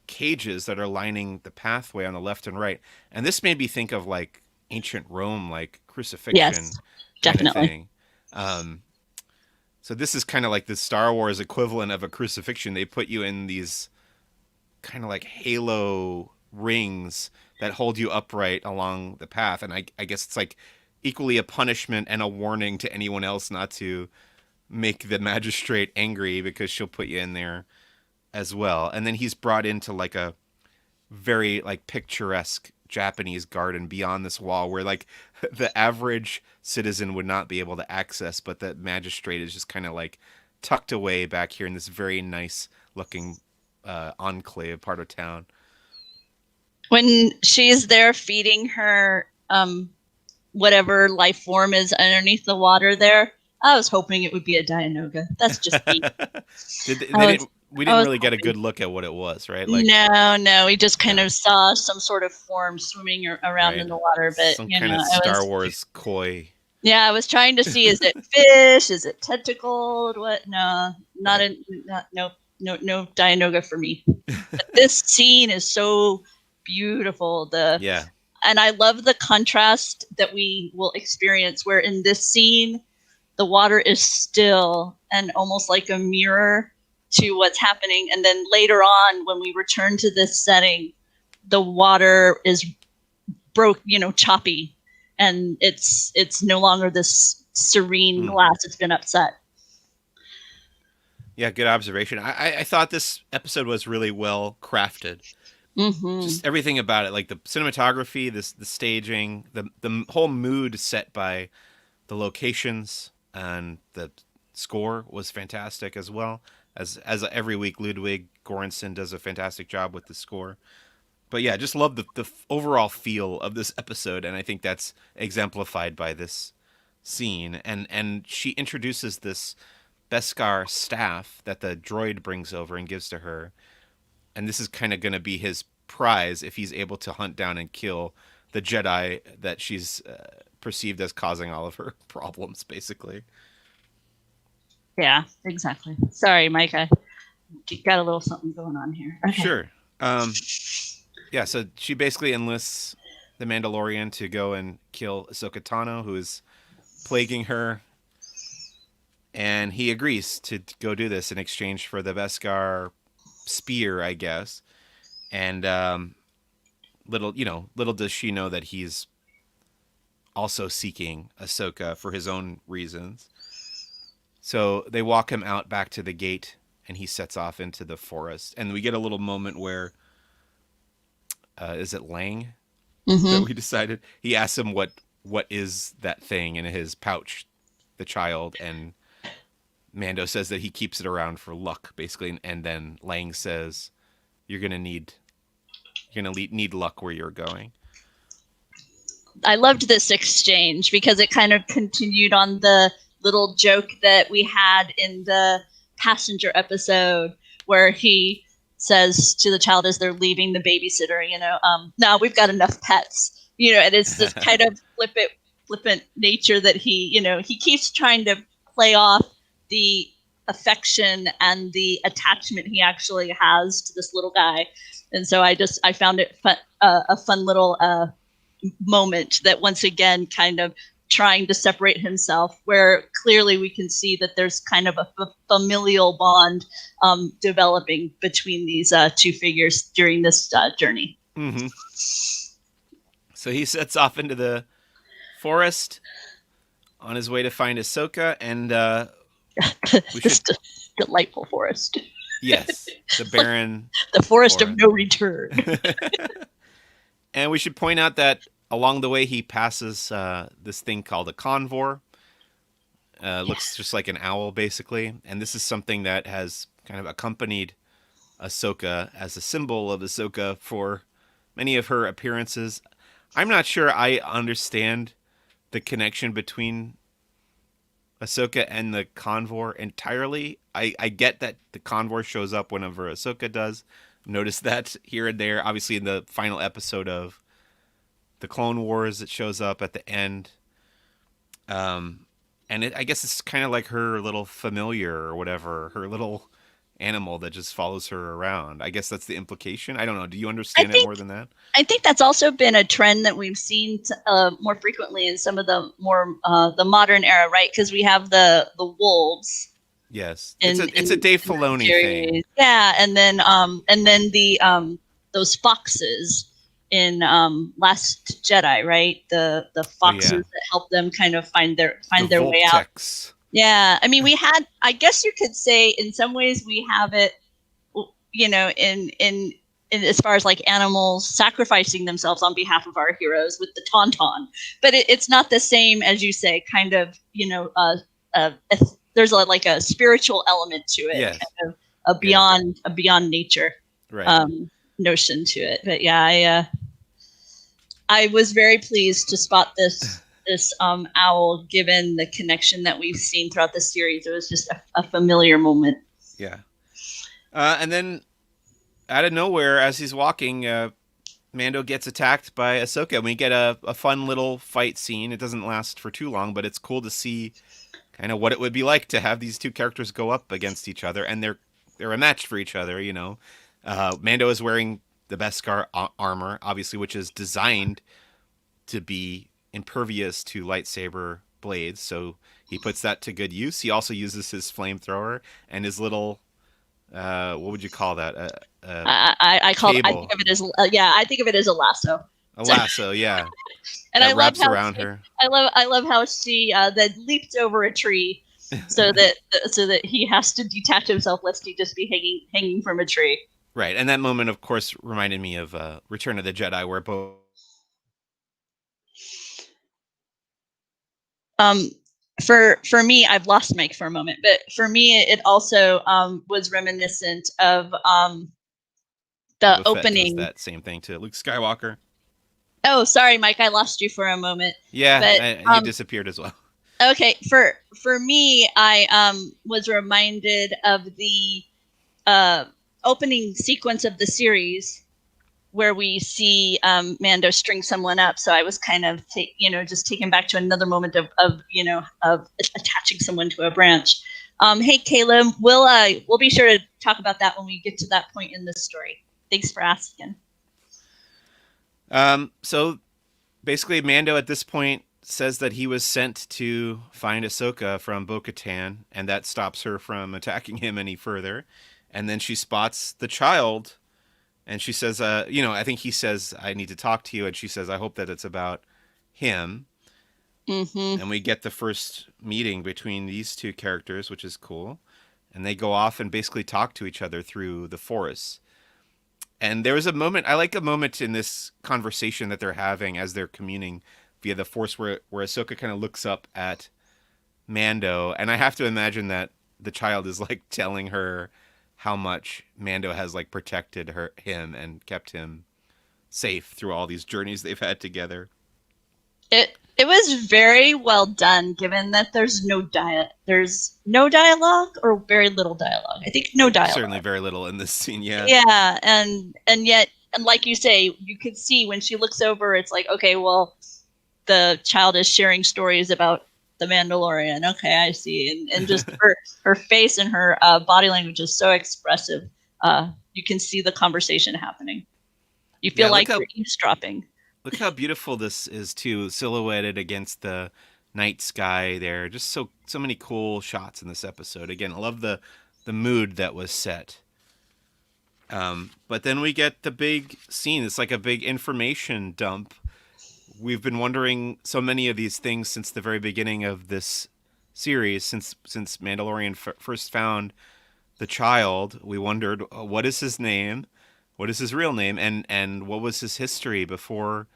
cages that are lining the pathway on the left and right, and this made me think of like ancient Rome, like crucifixion
Yes,
kind of
definitely.
thing. Um, so this is kind of like the Star Wars equivalent of a crucifixion. They put you in these kind of like halo rings that hold you upright along the path, and I guess it's like equally a punishment and a warning to anyone else not to make the magistrate angry because she'll put you in there as well. And then he's brought into like a very like picturesque Japanese garden beyond this wall where like the average citizen would not be able to access, but the magistrate is just kind of like tucked away back here in this very nice looking enclave part of town.
When she's there feeding her whatever life form is underneath the water there, I was hoping it would be a Dianoga. That's just me. I was
We
I
didn't
was
really get a
hoping.
good look at what it was, right? Like,
No, we just kind
yeah,
of saw some sort of form swimming around
right.
in the water, but
Some kind of
it
Star
was.
Wars koi.
Yeah, I was trying to see, is it fish? Is it tentacled? What? No, not
Right.
in. Not, nope. no Dianoga for me. But this scene is so beautiful.
Yeah.
And I love the contrast that we will experience where in this scene the water is still and almost like a mirror to what's happening. And then later on, when we return to this setting, the water is choppy, and it's no longer this serene glass. It's been upset.
Yeah, good observation. I thought this episode was really well crafted.
Mm-hmm.
Just everything about it, like the cinematography, the staging, the whole mood set by the locations, and the score was fantastic as well. As every week, Ludwig Göransson does a fantastic job with the score. But yeah, just love the overall feel of this episode, and I think that's exemplified by this scene. And she introduces this Beskar staff that the droid brings over and gives to her, and this is kind of going to be his prize if he's able to hunt down and kill the Jedi that she's perceived as causing all of her problems, basically.
Yeah, exactly. Sorry, Mike. I got a little something going on here. Okay.
Sure. Yeah, so she basically enlists the Mandalorian to go and kill Ahsoka Tano, who is plaguing her. And he agrees to go do this in exchange for the Beskar spear, I guess. And little does she know that he's also seeking Ahsoka for his own reasons. So they walk him out back to the gate, and he sets off into the forest. And we get a little moment where, is it Lang that we decided? He asks him what is that thing in his pouch, the child, and Mando says that he keeps it around for luck, basically. And then Lang says, "You're gonna need luck where you're going."
I loved this exchange because it kind of continued on the little joke that we had in the passenger episode where he says to the child as they're leaving the babysitter, no, we've got enough pets, and it's this kind of flippant nature that he keeps trying to play off the affection and the attachment he actually has to this little guy. And so I found it a fun little moment that once again kind of trying to separate himself, where clearly we can see that there's kind of a familial bond developing between these two figures during this journey.
Mm-hmm. So he sets off into the forest on his way to find Ahsoka, and
this delightful forest.
Yes, the barren
the forest of no return.
And we should point out that along the way he passes this thing called a convor. Looks just like an owl, basically. And this is something that has kind of accompanied Ahsoka as a symbol of Ahsoka for many of her appearances. I'm not sure I understand the connection between Ahsoka and the convor entirely. I get that the convor shows up whenever Ahsoka does. Notice that here and there. Obviously, in the final episode of the Clone Wars, it shows up at the end. And I guess it's kind of like her little familiar or whatever, her little animal that just follows her around. I guess that's the implication. I don't know. Do you understand it more than that?
I think that's also been a trend that we've seen more frequently in some of the more the modern era, right? Because we have the wolves.
Yes, it's a Dave Filoni thing.
Yeah, and then the those foxes in Last Jedi, right? The foxes that help them kind of find their way out. Yeah, I mean, we had. I guess you could say, in some ways, we have it. In as far as like animals sacrificing themselves on behalf of our heroes with the tauntaun, but it's not the same as you say. Kind of, there's a spiritual element to it,
yes.
kind of a beyond nature notion to it. But yeah, I was very pleased to spot this owl, given the connection that we've seen throughout the series. It was just a familiar moment.
Yeah, and then out of nowhere, as he's walking, Mando gets attacked by Ahsoka, and we get a fun little fight scene. It doesn't last for too long, but it's cool to see kind of what it would be like to have these two characters go up against each other, and they're they're a match for each other. Mando is wearing the Beskar armor, obviously, which is designed to be impervious to lightsaber blades. So he puts that to good use. He also uses his flamethrower and his little what would you call that?
I think
Cable,
of it as yeah, I think of it as a lasso.
a lasso, yeah,
And
that wraps around her.
I love how she then leaped over a tree so that he has to detach himself lest he just be hanging from a tree.
Right, and that moment, of course, reminded me of Return of the Jedi, where both.
Um, for me, I've lost Mike for a moment, but for me, it also was reminiscent of the
Boba Fett does
opening.
that same thing to Luke Skywalker.
Oh, sorry, Mike, I lost you for a moment.
Yeah,
But
you disappeared as well.
okay, for me, I was reminded of the uh, opening sequence of the series where we see Mando string someone up. So I was kind of, just taken back to another moment of attaching someone to a branch. Hey, Caleb, we'll be sure to talk about that when we get to that point in the story. Thanks for asking.
So basically, Mando at this point says that he was sent to find Ahsoka from Bo-Katan, and that stops her from attacking him any further. And then she spots the child, and she says, I think he says, I need to talk to you. And she says, I hope that it's about him.
Mm-hmm.
And we get the first meeting between these two characters, which is cool. And they go off and basically talk to each other through the forest. And there was a moment, I like a moment in this conversation that they're having as they're communing via the force where Ahsoka kind of looks up at Mando. And I have to imagine that the child is like telling her how much Mando has like protected him and kept him safe through all these journeys they've had together.
It was very well done, given that there's no dialogue or very little dialogue. I think no
Certainly
dialogue.
very little in this scene, yeah.
Yeah, and yet, and like you say, you could see when she looks over, it's like, okay, well, the child is sharing stories about the Mandalorian. Okay, I see, and just her face and her body language is so expressive. You can see the conversation happening. You
Yeah,
feel like you're eavesdropping.
look how beautiful this is too, silhouetted against the night sky there. Just so many cool shots in this episode. Again, I love the mood that was set. But then we get the big scene. It's like a big information dump. We've been wondering so many of these things since the very beginning of this series, since Mandalorian first found the child. We wondered, what is his name, what is his real name, and what was his history before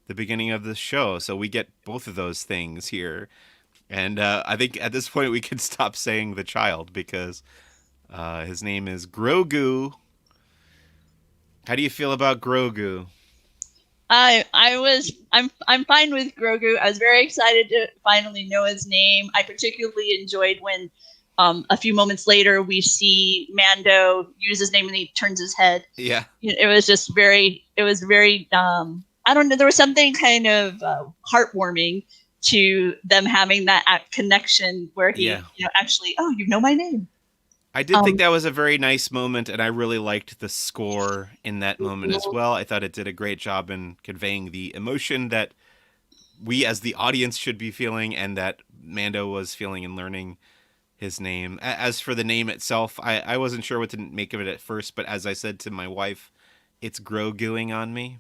the beginning of the show. So we get both of those things here, and I think at this point we can stop saying the child because his name is Grogu. How do you feel about Grogu?
I'm fine with Grogu. I was very excited to finally know his name. I particularly enjoyed when a few moments later we see Mando use his name and he turns his head.
Yeah.
It was just very I don't know, there was something kind of heartwarming to them having that connection where he
Yeah.
actually, oh, you know my name.
I did think that was a very nice moment, and I really liked the score in that moment as well. I thought it did a great job in conveying the emotion that we as the audience should be feeling and that Mando was feeling in learning his name. As for the name itself, I wasn't sure what to make of it at first, but as I said to my wife, it's Groguing on me.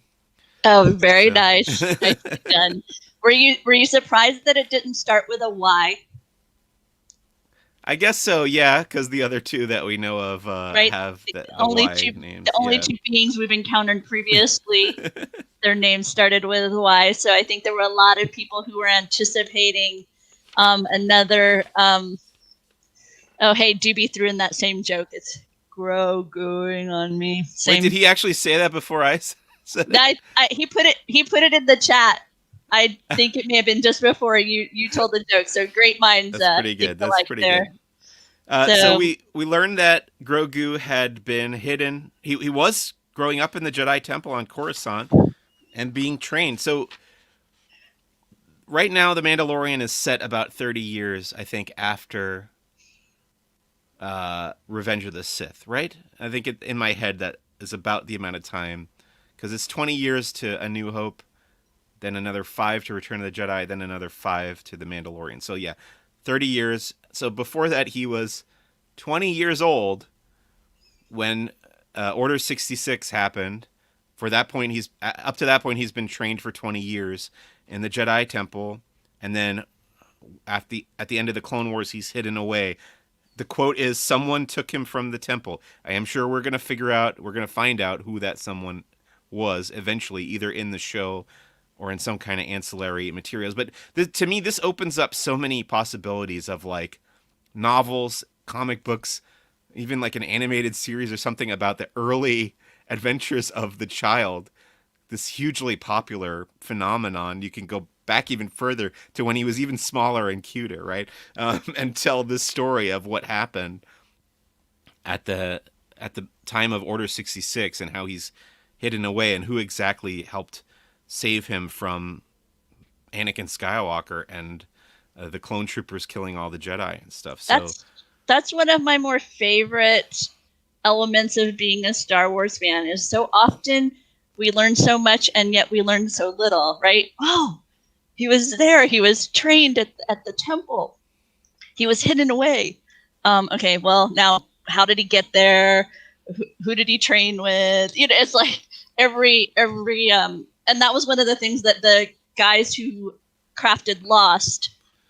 Oh, very
So.
nice. Nicely done. Were you surprised that it didn't start with a Y?
I guess so, yeah, because the other two that we know of
Right?
have the Y
The
names.
only
Yeah.
two beings we've encountered previously, their names started with Y. So I think there were a lot of people who were anticipating another. Oh, hey, Doobie threw in that same joke. It's going on me. Same.
Wait, did he actually say that before I said it?
He put it. He put it in the chat. I think it may have been just before you told the joke. So great minds.
That's pretty good. That's pretty
there.
good. So we learned that Grogu had been hidden. He was growing up in the Jedi Temple on Coruscant and being trained. So right now, the Mandalorian is set about 30 years, I think, after Revenge of the Sith, right? I think in my head that is about the amount of time, because it's 20 years to A New Hope, then another 5 to Return of the Jedi, then another 5 to The Mandalorian. So yeah, 30 years. So before that, he was 20 years old when Order 66 happened. For that point, he's up to that point he's been trained for 20 years in the Jedi Temple, and then at the end of the Clone Wars, he's hidden away. The quote is, "Someone took him from the temple." I am sure we're going to find out who that someone was eventually, either in the show or in some kind of ancillary materials. But to me, this opens up so many possibilities of like novels, comic books, even like an animated series or something about the early adventures of the child, this hugely popular phenomenon. You can go back even further to when he was even smaller and cuter, right? And tell this story of what happened at the time of Order 66 and how he's hidden away and who exactly helped save him from Anakin Skywalker and the clone troopers killing all the Jedi and stuff. So
that's one of my more favorite elements of being a Star Wars fan, is so often we learn so much and yet we learn so little, right? Oh, he was there. He was trained at the temple. He was hidden away. Okay, well, now how did he get there? Who did he train with? You know, it's like every and that was one of the things that the guys who crafted Lost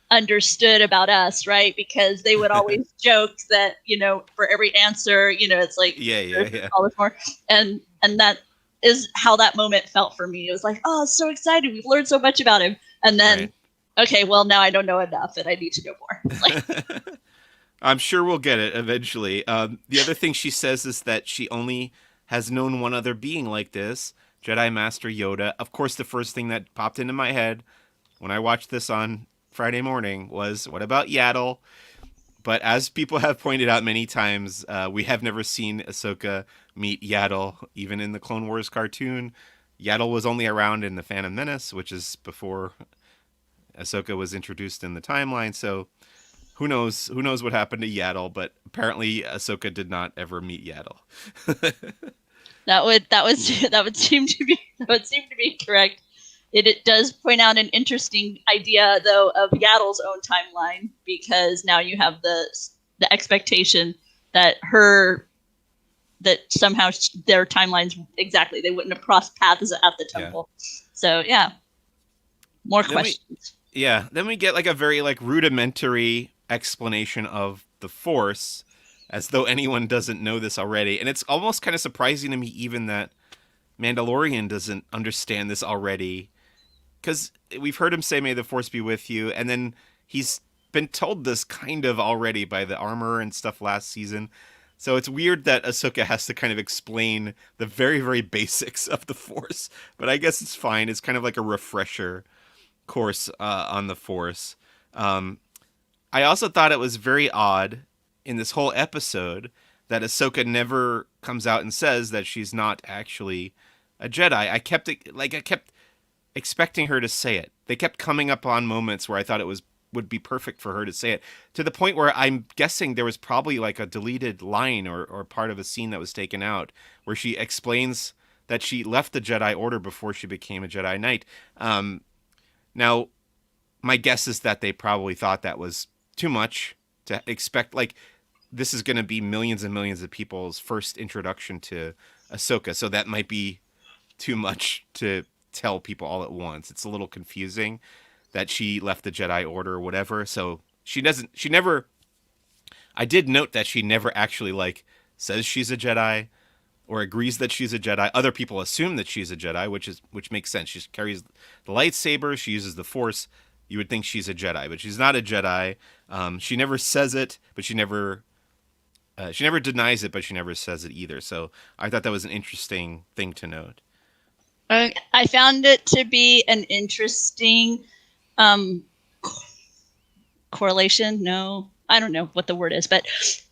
understood about us, right? Because they would always joke that, you know, for every answer, you know, it's like
yeah.
all this more, and that is how that moment felt for me. It was like, oh, so excited, we've learned so much about him, and then
right.
Okay, well, now I don't know enough and I need to know more. Like,
I'm sure we'll get it eventually. The other thing she says is that she only has known one other being like this, Jedi Master Yoda. Of course, the first thing that popped into my head when I watched this on Friday morning was, what about Yaddle? But as people have pointed out many times, we have never seen Ahsoka meet Yaddle, even in the Clone Wars cartoon. Yaddle was only around in The Phantom Menace, which is before Ahsoka was introduced in the timeline. So who knows what happened to Yaddle, but apparently Ahsoka did not ever meet Yaddle.
that would seem to be correct. It does point out an interesting idea, though, of Yaddle's own timeline, because now you have the expectation that somehow their timelines, exactly, they wouldn't have crossed paths at the temple. Yeah. So yeah, more questions.
Then we get like a very like rudimentary explanation of the Force, as though anyone doesn't know this already. And it's almost kind of surprising to me even that Mandalorian doesn't understand this already, because we've heard him say, "May the Force be with you," and then he's been told this kind of already by the armor and stuff last season. So it's weird that Ahsoka has to kind of explain the very, very basics of the Force. But I guess it's fine. It's kind of like a refresher course on the Force. I also thought it was very odd in this whole episode that Ahsoka never comes out and says that she's not actually a Jedi. I kept expecting her to say it. They kept coming up on moments where I thought would be perfect for her to say it, to the point where I'm guessing there was probably like a deleted line or part of a scene that was taken out where she explains that she left the Jedi Order before she became a Jedi Knight. Now, my guess is that they probably thought that was too much to expect. Like, this is going to be millions and millions of people's first introduction to Ahsoka, so that might be too much to tell people all at once. It's a little confusing that she left the Jedi Order or whatever. So she never, I did note that she never actually like says she's a Jedi or agrees that she's a Jedi. Other people assume that she's a Jedi, which makes sense. She carries the lightsaber. She uses the Force. You would think she's a Jedi, but she's not a Jedi. She never says it, but she never denies it, but she never says it either. So I thought that was an interesting thing to note.
I found it to be an interesting correlation. No, I don't know what the word is, but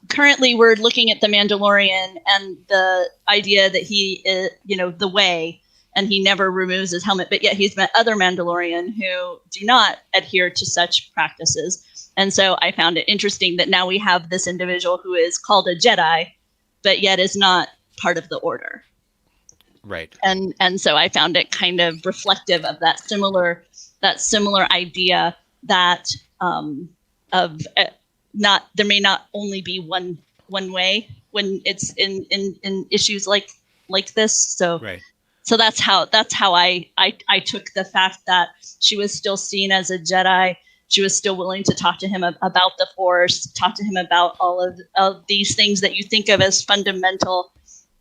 currently we're looking at the Mandalorian and the idea that he is, the way, and he never removes his helmet, but yet he's met other Mandalorian who do not adhere to such practices. And so I found it interesting that now we have this individual who is called a Jedi, but yet is not part of the Order.
Right.
And so I found it kind of reflective of that similar idea that of not there may not only be one way when it's in issues like this. So
Right.
so that's how I took the fact that she was still seen as a Jedi. She was still willing to talk to him about the Force, talk to him about all of these things that you think of as fundamental,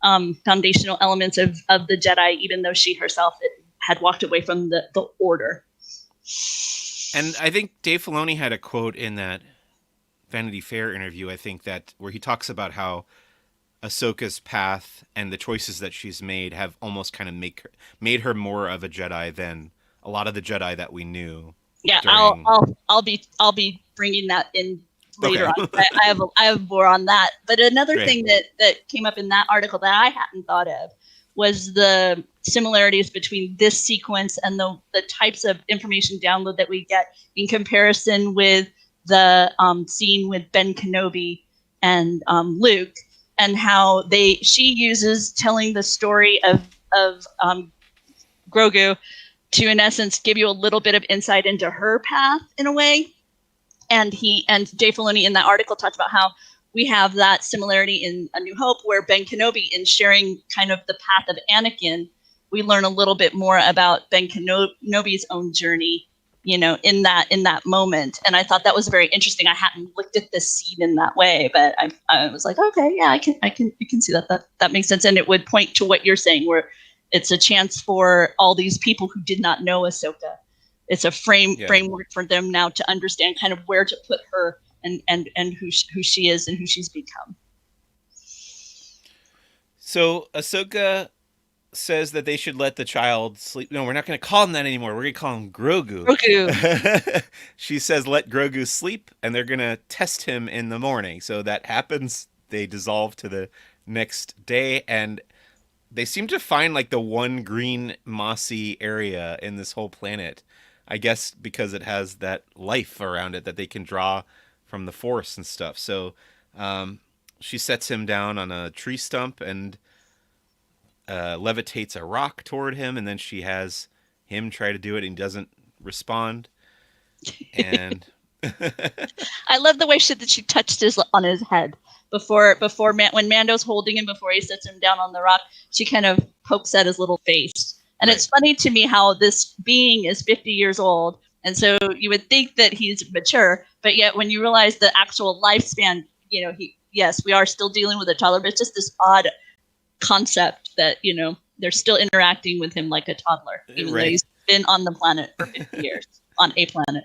foundational elements of the Jedi, even though she herself had walked away from the Order.
And I think Dave Filoni had a quote in that Vanity Fair interview, I think, that where he talks about how Ahsoka's path and the choices that she's made have almost kind of made her more of a Jedi than a lot of the Jedi that we knew.
Yeah,
during...
I'll be bringing that in later
Okay.
on. I have more on that. But another
Great.
thing that came up in that article that I hadn't thought of was the similarities between this sequence and the types of information download that we get in comparison with the scene with Ben Kenobi and Luke, and how she uses telling the story of Grogu to, in essence, give you a little bit of insight into her path in a way. And Dave Filoni in that article talked about how we have that similarity in A New Hope, where Ben Kenobi, in sharing kind of the path of Anakin, we learn a little bit more about Ben Kenobi's own journey, in that moment. And I thought that was very interesting. I hadn't looked at this scene in that way, but I was like, okay, yeah, I can see that makes sense. And it would point to what you're saying, where it's a chance for all these people who did not know Ahsoka. It's a framework for them now to understand kind of where to put her and who she is and who she's become.
So Ahsoka says that they should let the child sleep. No, we're not going to call him that anymore. We're going to call him Grogu. She says let Grogu sleep, and they're going to test him in the morning. So that happens. They dissolve to the next day, and they seem to find like the one green mossy area in this whole planet. I guess because it has that life around it that they can draw from the Force and stuff. So she sets him down on a tree stump and levitates a rock toward him, and then she has him try to do it and he doesn't respond. And
I love the way that she touched on his head before when Mando's holding him before he sets him down on the rock. She kind of pokes at his little face. And Right. It's funny to me how this being is 50 years old, and so you would think that he's mature, but yet when you realize the actual lifespan, we are still dealing with a toddler, but it's just this odd concept that, they're still interacting with him like a toddler, even though he's been on the planet for 50 years, on a planet.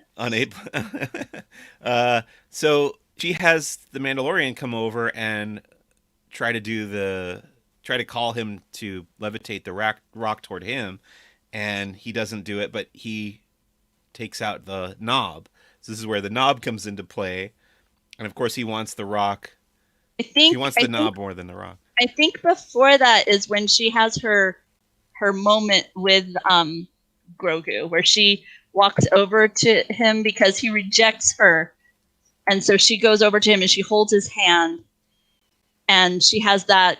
So she has the Mandalorian come over and try to call him to levitate the rock toward him, and he doesn't do it, but he takes out the knob. So this is where the knob comes into play, and of course he wants the rock. He wants the knob more than the rock.
I think before that is when she has her moment with Grogu, where she walks over to him because he rejects her, and so she goes over to him and she holds his hand, and she has that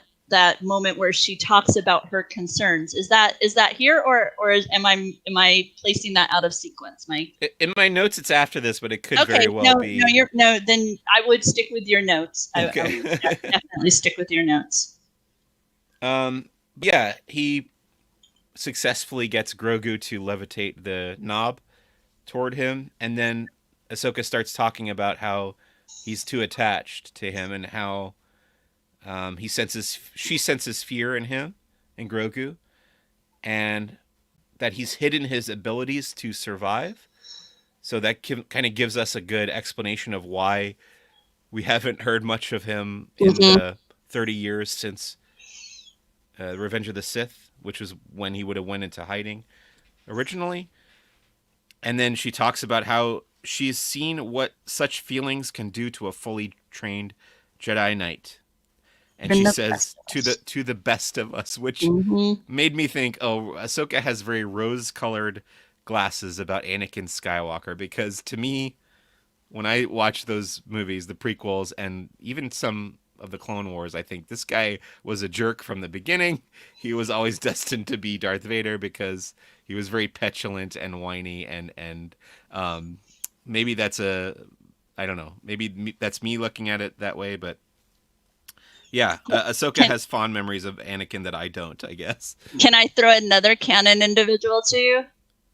moment where she talks about her concerns. Is that here, or am I placing that out of sequence, Mike?
In my notes, it's after this, but it could very well be.
Then I would stick with your notes. Okay. I would definitely stick with your notes.
Yeah, he successfully gets Grogu to levitate the knob toward him, and then Ahsoka starts talking about how he's too attached to him and how she senses fear in him, in Grogu, and that he's hidden his abilities to survive. So that kind of gives us a good explanation of why we haven't heard much of him in the 30 years since Revenge of the Sith, which was when he would have went into hiding originally. And then she talks about how she's seen what such feelings can do to a fully trained Jedi Knight. And she says, to the best of us, which made me think, oh, Ahsoka has very rose-colored glasses about Anakin Skywalker, because to me, when I watch those movies, the prequels, and even some of the Clone Wars, I think this guy was a jerk from the beginning. He was always destined to be Darth Vader because he was very petulant and whiny, and um, maybe that's a I don't know. That's me looking at it that way, but yeah, Ahsoka
Can
has fond memories of Anakin that I don't. I guess.
can I throw another canon individual to you?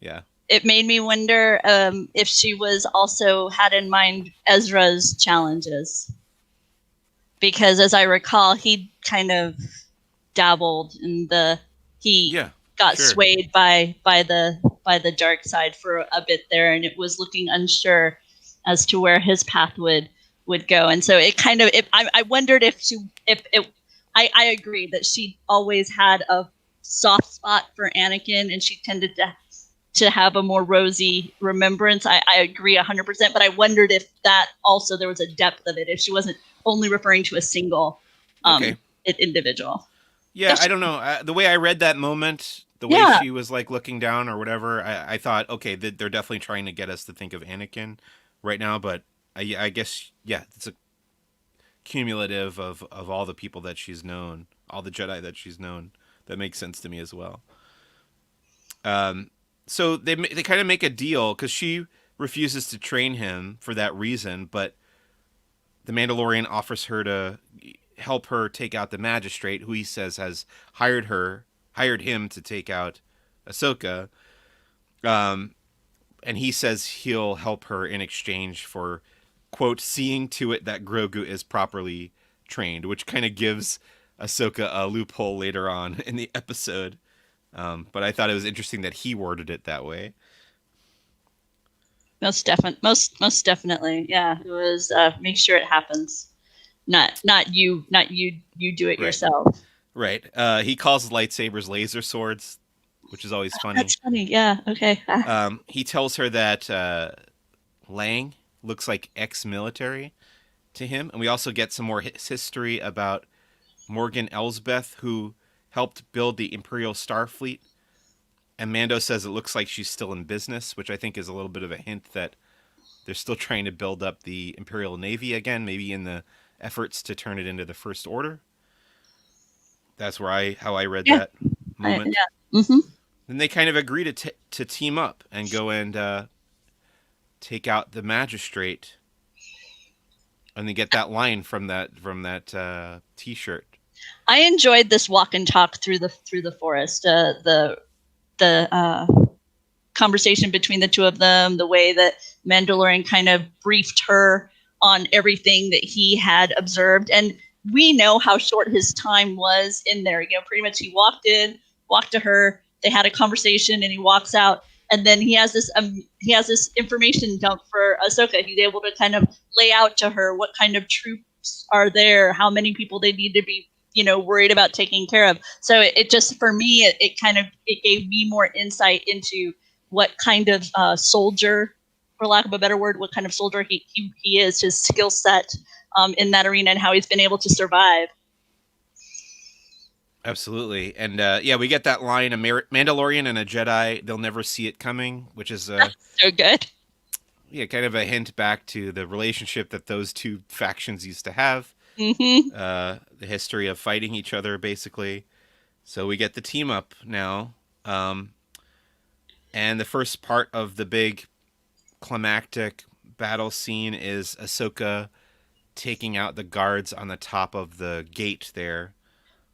Yeah.
It made me wonder if she was also had in mind Ezra's challenges, because as I recall, he kind of dabbled in the he
Yeah.
got
Sure.
swayed by the dark side for a bit there, and it was looking unsure as to where his path would go. And so it kind of I wondered if she if it I agree that she always had a soft spot for Anakin, and she tended to have a more rosy remembrance. I agree 100%, but I wondered if that also there was a depth of it, if she wasn't only referring to a single
Okay.
individual.
Yeah, I don't know. The way I read that moment, the way
Yeah,
she was like looking down or whatever, I thought, okay, they're definitely trying to get us to think of Anakin right now. But I guess, yeah, it's a cumulative of all the people that she's known, all the Jedi that she's known. That makes sense to me as well. Um, so they kind of make a deal because she refuses to train him for that reason, but the Mandalorian offers her to help her take out the magistrate, who he says has hired him to take out Ahsoka. Um, and he says he'll help her in exchange for, quote, seeing to it that Grogu is properly trained, which kind of gives Ahsoka a loophole later on in the episode. But I thought it was interesting that he worded it that way.
most definitely. Yeah, it was make sure it happens. Not you do it
Right.
yourself.
Right. He calls lightsabers laser swords, which is always funny.
That's funny. Yeah. Okay.
He tells her that Lang looks like ex-military to him, and we also get some more history about Morgan Elsbeth, who helped build the Imperial Starfleet. And Mando says it looks like she's still in business, which I think is a little bit of a hint that they're still trying to build up the Imperial Navy again, maybe in the efforts to turn it into the First Order. That's where I how I read
Yeah.
that moment.
Yeah. Mm-hmm.
Then they kind of agree to team up and go and take out the magistrate, and they get that line from that T-shirt.
I enjoyed this walk and talk through the forest. The conversation between the two of them, the way that Mandalorian kind of briefed her on everything that he had observed. And we know how short his time was in there. You know, pretty much he walked in, walked to her, they had a conversation, and he walks out. And then he has this information dump for Ahsoka. He's able to kind of lay out to her what kind of troops are there, how many people they need to be, you know, worried about taking care of. So it just for me it kind of it gave me more insight into what kind of soldier, for lack of a better word, what kind of soldier he is, his skill set in that arena, and how he's been able to survive.
Absolutely, and yeah, we get that line: a Mandalorian and a Jedi, they'll never see it coming, which is
So good.
yeah, kind of a hint back to the relationship that those two factions used to have,
Mm-hmm.
the history of fighting each other, basically. So we get the team up now, um, and the first part of the big climactic battle scene is Ahsoka taking out the guards on the top of the gate there.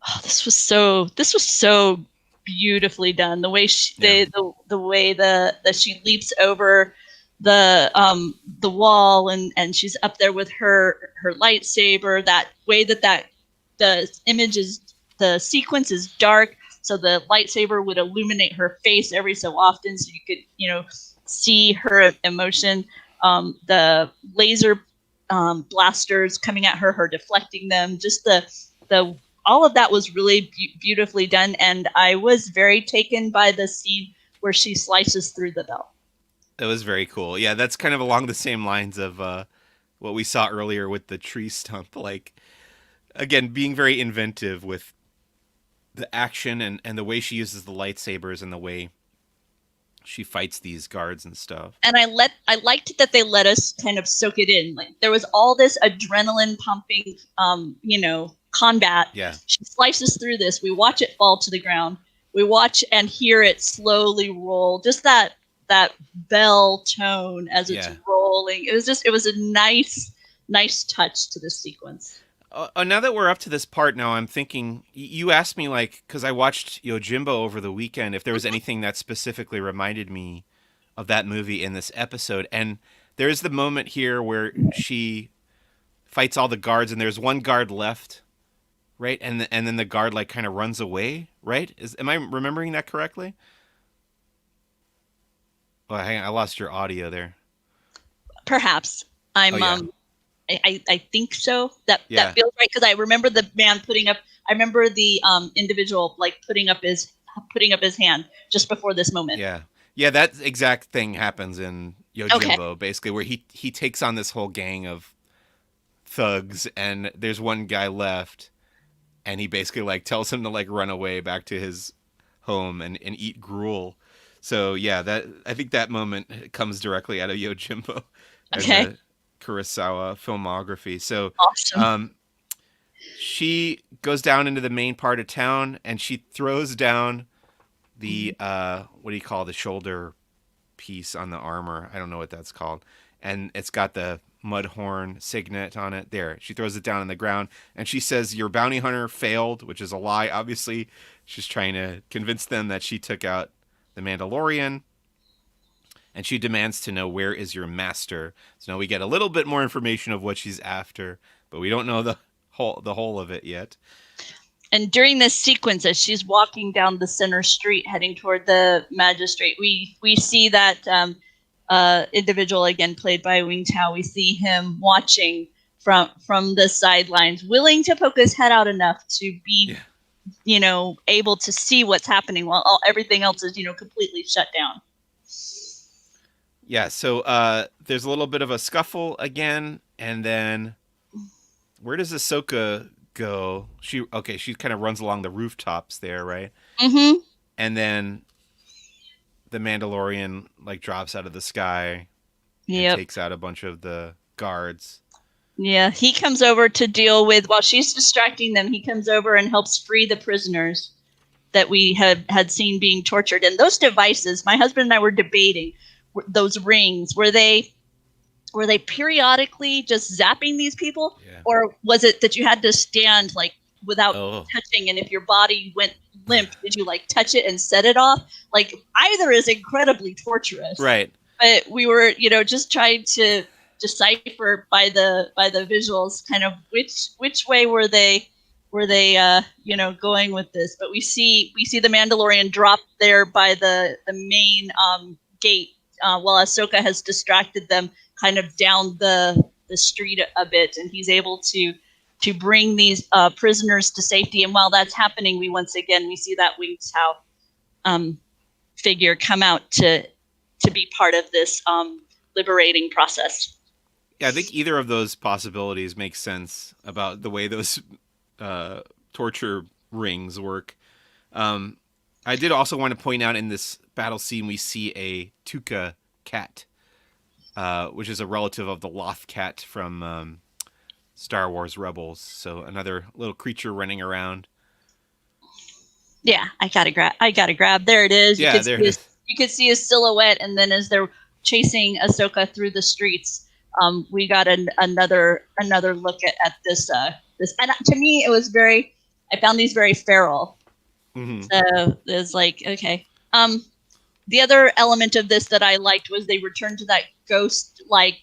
Oh, this was so beautifully done. The way
Yeah,
the way that she leaps over the wall, and she's up there with her lightsaber. That way that the image is the sequence is dark, so the lightsaber would illuminate her face every so often, so you could, you know, see her emotion. The laser blasters coming at her, her deflecting them, just the all of that was really beautifully done, and I was very taken by the scene where she slices through the belt.
that was very cool. Yeah, that's kind of along the same lines of what we saw earlier with the tree stump. Like, again, being very inventive with the action and the way she uses the lightsabers and the way she fights these guards and stuff.
And I liked that they let us kind of soak it in. Like there was all this adrenaline pumping, combat.
Yeah,
She slices through this. We watch it fall to the ground. We watch and hear it slowly roll. Just that bell tone as it's
yeah.
rolling. It was a nice touch to this sequence.
Now that we're up to this part, now I'm thinking. You asked me like because I watched Yojimbo over the weekend if there was anything that specifically reminded me of that movie in this episode, and there's the moment here where she fights all the guards, and there's one guard left, right? And then the guard like kind of runs away, right? Am I remembering that correctly? Oh, hang on, I lost your audio there.
Perhaps
Oh
I'm
yeah,
I think so. That
yeah,
feels right because I remember the man putting up. I remember the individual like putting up his hand just before this moment.
yeah, yeah. That exact thing happens in
Okay.
Yojimbo, basically, where he takes on this whole gang of thugs, and there's one guy left, and he basically like tells him to like run away back to his home and eat gruel. So yeah, that I think that moment comes directly out of Yojimbo and
Okay.
the Kurosawa filmography. So
Awesome.
um, she goes down into the main part of town and she throws down the what do you call the shoulder piece on the armor? I don't know what that's called. And it's got the Mudhorn signet on it. There, she throws it down on the ground and she says, "Your bounty hunter failed," which is a lie. Obviously, she's trying to convince them that she took out the Mandalorian. And she demands to know, where is your master? So now we get a little bit more information of what she's after, but we don't know the whole of it yet.
And during this sequence, as she's walking down the center street heading toward the magistrate, we see that individual again played by Wing Tao. We see him watching from the sidelines, willing to poke his head out enough to be,
Yeah.
Able to see what's happening while everything else is, completely shut down.
Yeah, so there's a little bit of a scuffle again, and then where does Ahsoka go? She kind of runs along the rooftops there, right?
Mm-hmm.
And then the Mandalorian like drops out of the sky and
Yep.
takes out a bunch of the guards.
Yeah, he comes over to deal with while she's distracting them. He comes over and helps free the prisoners that we had seen being tortured. And those devices, my husband and I were debating those rings. Were they periodically just zapping these people,
Yeah.
or was it that you had to stand like without
Oh.
touching? And if your body went limp, did you like touch it and set it off? Like either is incredibly torturous.
Right.
But we were, just trying to decipher by the visuals, kind of which way were they going with this. But we see the Mandalorian drop there by the main gate, while Ahsoka has distracted them, kind of down the street a bit, and he's able to bring these prisoners to safety. And while that's happening, we see that Wing Tao figure come out to be part of this liberating process.
Yeah, I think either of those possibilities makes sense about the way those torture rings work. Um, I did also want to point out in this battle scene we see a Tuca cat, which is a relative of the Loth cat from Star Wars Rebels. So another little creature running around.
Yeah, I gotta grab. There it is.
Yeah, there it is.
You could see his silhouette, and then as they're chasing Ahsoka through the streets, we got another look at this. And to me, it was very. I found these very feral.
Mm-hmm.
So it was like, okay. The other element of this that I liked was they returned to that ghost-like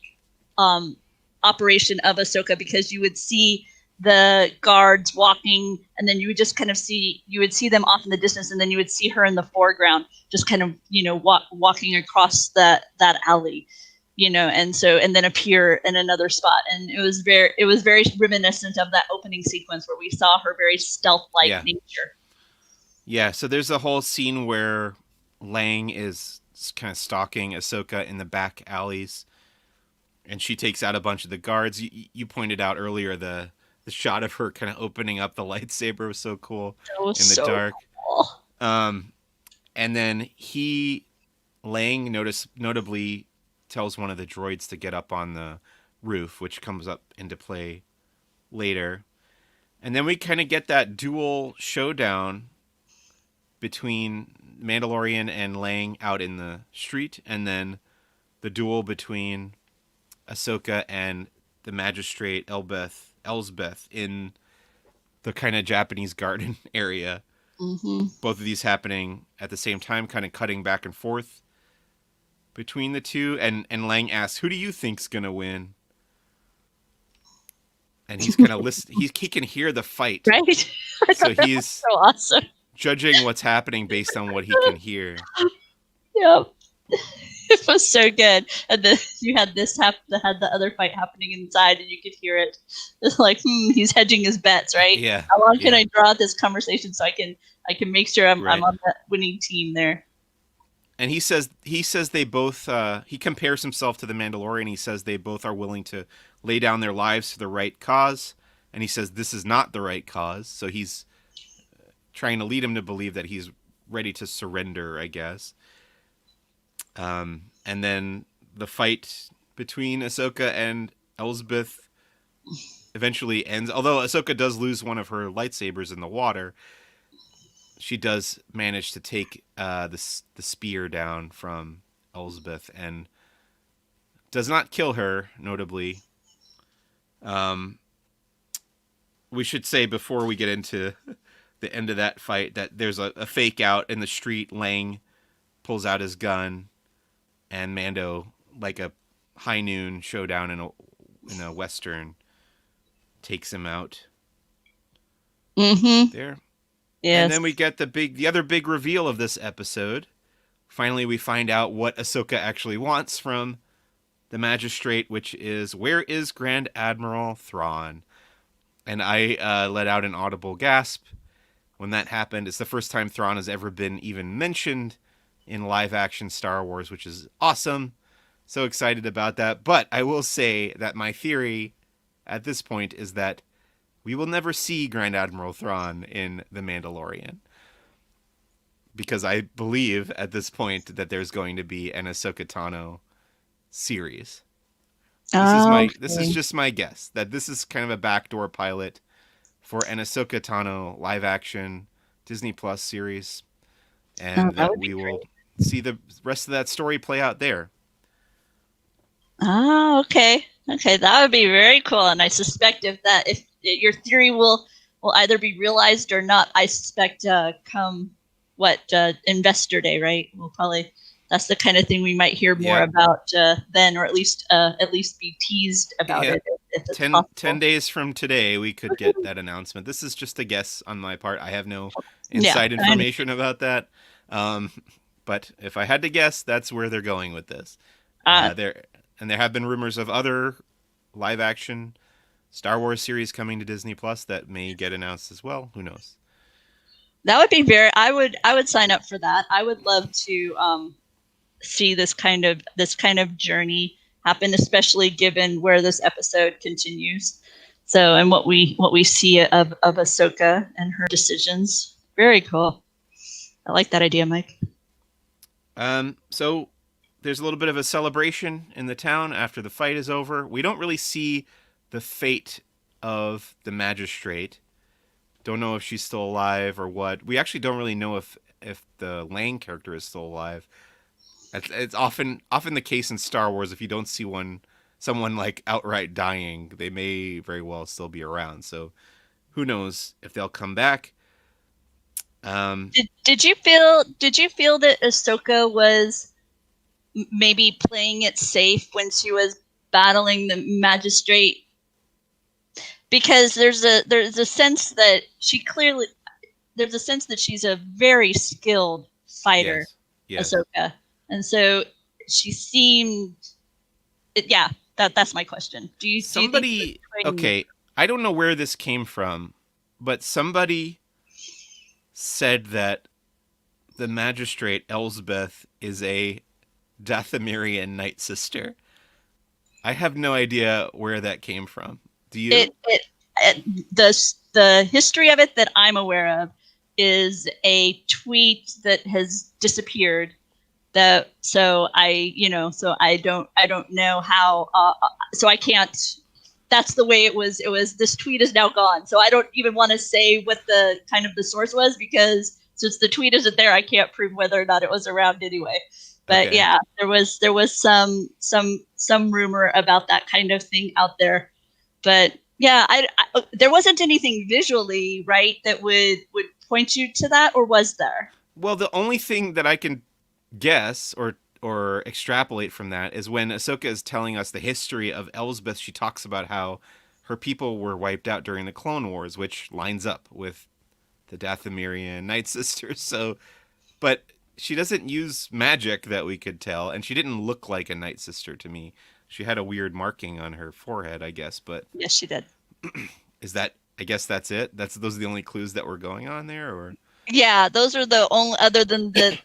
um, operation of Ahsoka, because you would see the guards walking, and then you would just kind of see them off in the distance, and then you would see her in the foreground, just kind of walking across that alley, and then appear in another spot, and it was very reminiscent of that opening sequence where we saw her very stealth-like
Yeah.
nature.
Yeah, so there's a whole scene where Lang is kind of stalking Ahsoka in the back alleys, and she takes out a bunch of the guards. You pointed out earlier the shot of her kind of opening up the lightsaber was so cool
That was
in the
so
dark.
cool.
Um, and then he Lang notably tells one of the droids to get up on the roof, which comes up into play later. And then we kind of get that dual showdown between Mandalorian and Lang out in the street, and then the duel between Ahsoka and the magistrate Elsbeth in the kind of Japanese garden area.
Mm-hmm.
Both of these happening at the same time, kind of cutting back and forth between the two. And Lang asks, "Who do you think's gonna win?" And he's kind of he can hear the fight,
Right? I
so
thought that was
he's
so awesome.
judging what's happening based on what he can hear.
Yep. It was so good. And then you had had the other fight happening inside, and you could hear it. It's like, he's hedging his bets, right?
Yeah.
How long can
yeah.
I draw out this conversation so I can make sure I'm
Right.
on that winning team there?
And he says they both he compares himself to the Mandalorian. He says they both are willing to lay down their lives for the right cause, and he says this is not the right cause. So he's trying to lead him to believe that he's ready to surrender, I guess. And then the fight between Ahsoka and Elsbeth eventually ends. Although Ahsoka does lose one of her lightsabers in the water, she does manage to take the spear down from Elsbeth and does not kill her, notably. We should say before we get into the end of that fight that there's a fake out in the street. Lang pulls out his gun, and Mando, like a high noon showdown in a western, takes him out.
Mm-hmm.
There.
Yes.
And then we get the other big reveal of this episode. Finally, we find out what Ahsoka actually wants from the magistrate, which is, where is Grand Admiral Thrawn? And I let out an audible gasp when that happened. It's the first time Thrawn has ever been even mentioned in live-action Star Wars, which is awesome. So excited about that. But I will say that my theory at this point is that we will never see Grand Admiral Thrawn in The Mandalorian. Because I believe at this point that there's going to be an Ahsoka Tano series. This is just my guess, that this is kind of a backdoor pilot for an Ahsoka Tano live action Disney Plus series, and that we will see the rest of that story play out there.
Oh, okay. Okay, that would be very cool. And I suspect if your theory will either be realized or not, I suspect come Investor Day, right? We'll probably, that's the kind of thing we might hear more about then, or at least be teased about it. If it's
10 days from today, we could get that announcement. This is just a guess on my part. I have no inside information about that. But if I had to guess, that's where they're going with this. There have been rumors of other live-action Star Wars series coming to Disney Plus that may get announced as well. Who knows?
That would be I would sign up for that. I would love to see this kind of journey happen, especially given where this episode continues. So, and what we see of Ahsoka and her decisions. Very cool. I like that idea, Mike.
So there's a little bit of a celebration in the town after the fight is over. We don't really see the fate of the magistrate. Don't know if she's still alive or what. We actually don't really know if the Lang character is still alive. It's often the case in Star Wars. If you don't see someone like outright dying, they may very well still be around. So who knows if they'll come back.
Did you feel that Ahsoka was maybe playing it safe when she was battling the magistrate? Because there's a sense that there's a sense that she's a very skilled fighter, yes. Ahsoka, and so she seemed, that's my question. Do you think
okay? I don't know where this came from, but somebody said that the magistrate Elsbeth is a Dathomirian Night Sister. I have no idea where that came from. Do you?
The history of it that I'm aware of is a tweet that has disappeared So I don't know how, so I can't, that's the way it was. This tweet is now gone, so I don't even want to say what the kind of the source was, because since the tweet isn't there, I can't prove whether or not it was around anyway. But
Okay.
yeah, there was some rumor about that kind of thing out there. But yeah, there wasn't anything visually, right, that would point you to that, or was there?
Well, the only thing that I can guess or extrapolate from that is when Ahsoka is telling us the history of Elsbeth, she talks about how her people were wiped out during the Clone Wars, which lines up with the Dathomirian Night Sisters. So, but she doesn't use magic that we could tell, and she didn't look like a Night Sister to me. She had a weird marking on her forehead, I guess, but
Yes, she did.
is that I guess that's it? That's those are the only clues that we're going on there or
Yeah, those are the only, other than the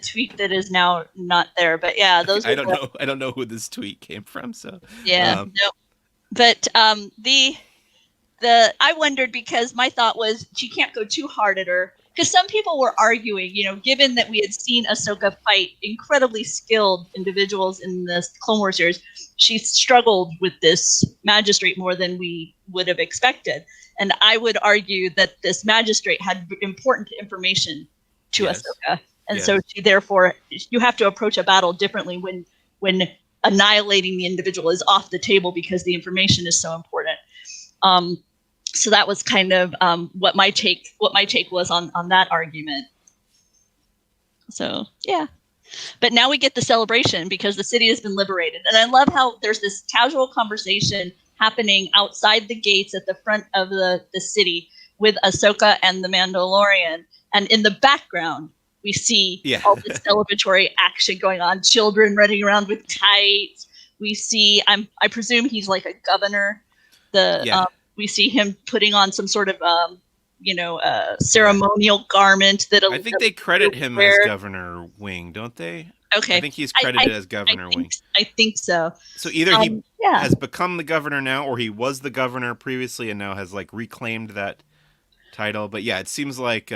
tweet that is now not there. But yeah, those
I
are
don't
the,
know. I don't know who this tweet came from, so
yeah,
um
no. But the I wondered, because my thought was she can't go too hard at her, because some people were arguing, given that we had seen Ahsoka fight incredibly skilled individuals in the Clone Wars series, she struggled with this magistrate more than we would have expected. And I would argue that this magistrate had important information to
yes.
Ahsoka, and so
Yes.
she, therefore, you have to approach a battle differently when annihilating the individual is off the table, because the information is so important. Um, so that was kind of what my take was on that argument. So yeah, but now we get the celebration because the city has been liberated, and I love how there's this casual conversation happening outside the gates at the front of the city with Ahsoka and the Mandalorian, and in the background we see
Yeah.
all this celebratory action going on, children running around with kites. We see, I presume he's like a governor. The
Yeah.
We see him putting on some sort of
Yeah.
ceremonial garment that
I think
that
they credit him as
wear.
Governor Wing, don't they? I
Okay,
think he's
I, I
credited as
I
Governor
think
Wing.
I think so.
So either he
Yeah.
has become the governor now or he was the governor previously and now has like reclaimed that title. But yeah, it seems like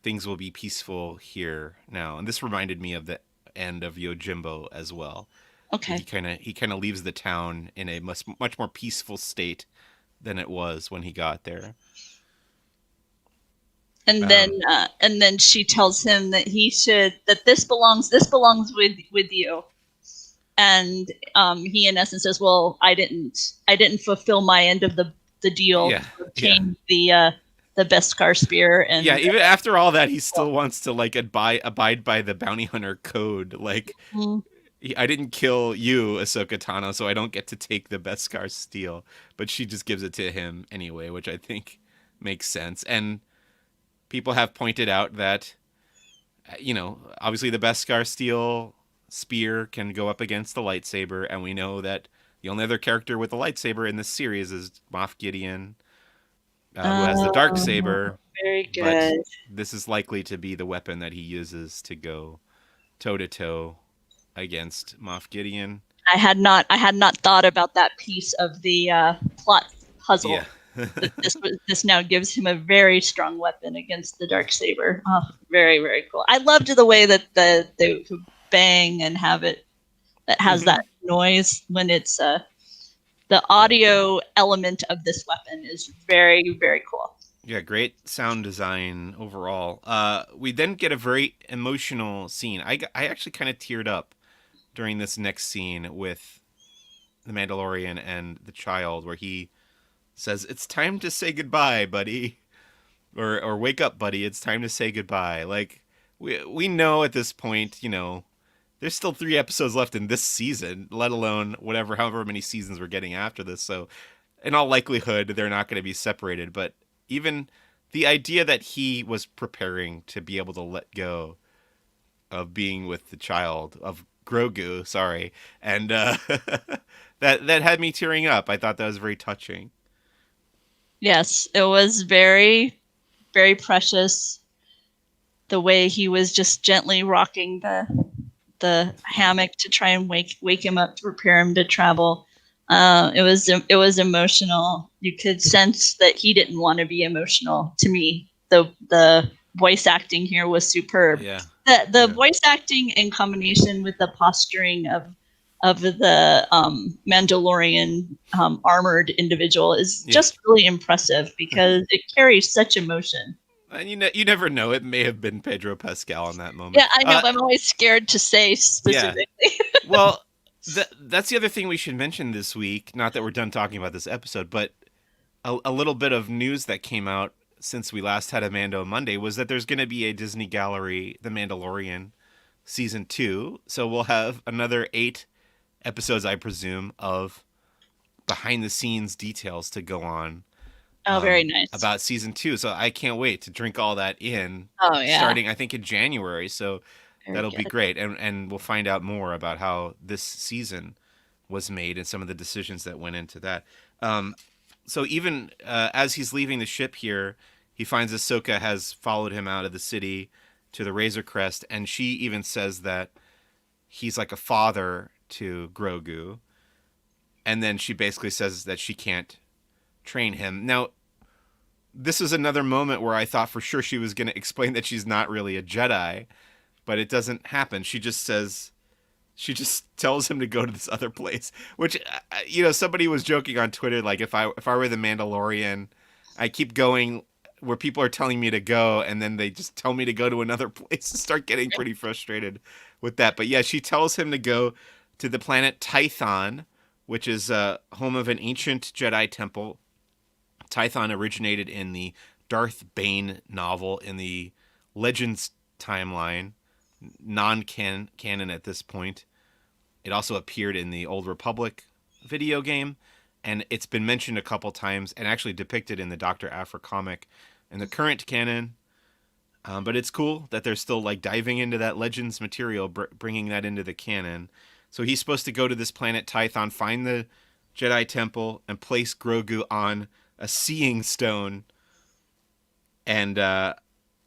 things will be peaceful here now. And this reminded me of the end of Yojimbo as well.
Okay.
He kind of leaves the town in a much more peaceful state than it was when he got there.
And then she tells him that this belongs with you. And he in essence says, well, I didn't fulfill my end of the deal
Yeah,
to
yeah,
obtain the Beskar spear.
yeah.
And
Even after all that, he still wants to like abide by the bounty hunter code. Like I didn't kill you, Ahsoka Tano, so I don't get to take the Beskar steel. But she just gives it to him anyway, which I think makes sense. And people have pointed out that, obviously the Beskar steel spear can go up against the lightsaber, and we know that the only other character with a lightsaber in this series is Moff Gideon, who has the dark
oh,
saber.
very
But
good.
this is likely to be the weapon that he uses to go toe to toe against Moff Gideon.
I had not thought about that piece of the plot
Yeah.
puzzle. That this now gives him a very strong weapon against the dark saber. Oh, very very cool. I loved the way that they bang and have it that has
Hmm.
that noise when it's the
Yeah.
audio element of this weapon is very very cool.
Yeah, great sound design overall. We then get a very emotional scene. I actually kind of teared up during this next scene with the Mandalorian and the child, where he says, "It's time to say goodbye, buddy," or "Wake up, buddy. It's time to say goodbye." Like we know at this point, there's still 3 episodes left in this season, let alone however many seasons we're getting after this. So, in all likelihood, they're not going to be separated. But even the idea that he was preparing to be able to let go of being with the child of Grogu, sorry, and that had me tearing up. I thought that was very touching.
Yes, it was very very precious, the way he was just gently rocking the hammock to try and wake him up to prepare him to travel. It was emotional. You could sense that he didn't want to be emotional. To me, the voice acting here was superb.
Yeah,
The
Yeah.
voice acting in combination with the posturing of the Mandalorian armored individual is
Yeah.
just really impressive because it carries such emotion.
And you never know. It may have been Pedro Pascal in that moment.
Yeah, I know, but I'm always scared to say
Yeah.
specifically.
Well, that's the other thing we should mention this week. Not that we're done talking about this episode, but a little bit of news that came out since we last had a Mando Monday was that there's going to be a Disney Gallery, The Mandalorian season 2. So we'll have another 8 episodes, I presume, of behind the scenes details to go on
Oh, very nice.
about season 2. So I can't wait to drink all that in,
Oh yeah,
starting I think in January. So
very
that'll be
good.
great, and we'll find out more about how this season was made and some of the decisions that went into that. So even as he's leaving the ship here, he finds Ahsoka has followed him out of the city to the Razor Crest, and she even says that he's like a father to Grogu, and then she basically says that she can't train him. Now, this is another moment where I thought for sure she was going to explain that she's not really a Jedi, but it doesn't happen. She just tells him to go to this other place, which somebody was joking on Twitter, like if I were the Mandalorian, I keep going where people are telling me to go, and then they just tell me to go to another place and start getting pretty frustrated with that. But yeah, she tells him to go to the planet Tython, which is home of an ancient Jedi temple. Tython originated in the Darth Bane novel in the Legends timeline, non-canon at this point. It also appeared in the Old Republic video game, and it's been mentioned a couple times and actually depicted in the Dr. Aphra comic in the current canon. But it's cool that they're still like diving into that Legends material, bringing that into the canon. So he's supposed to go to this planet Tython, find the Jedi Temple, and place Grogu on a seeing stone, and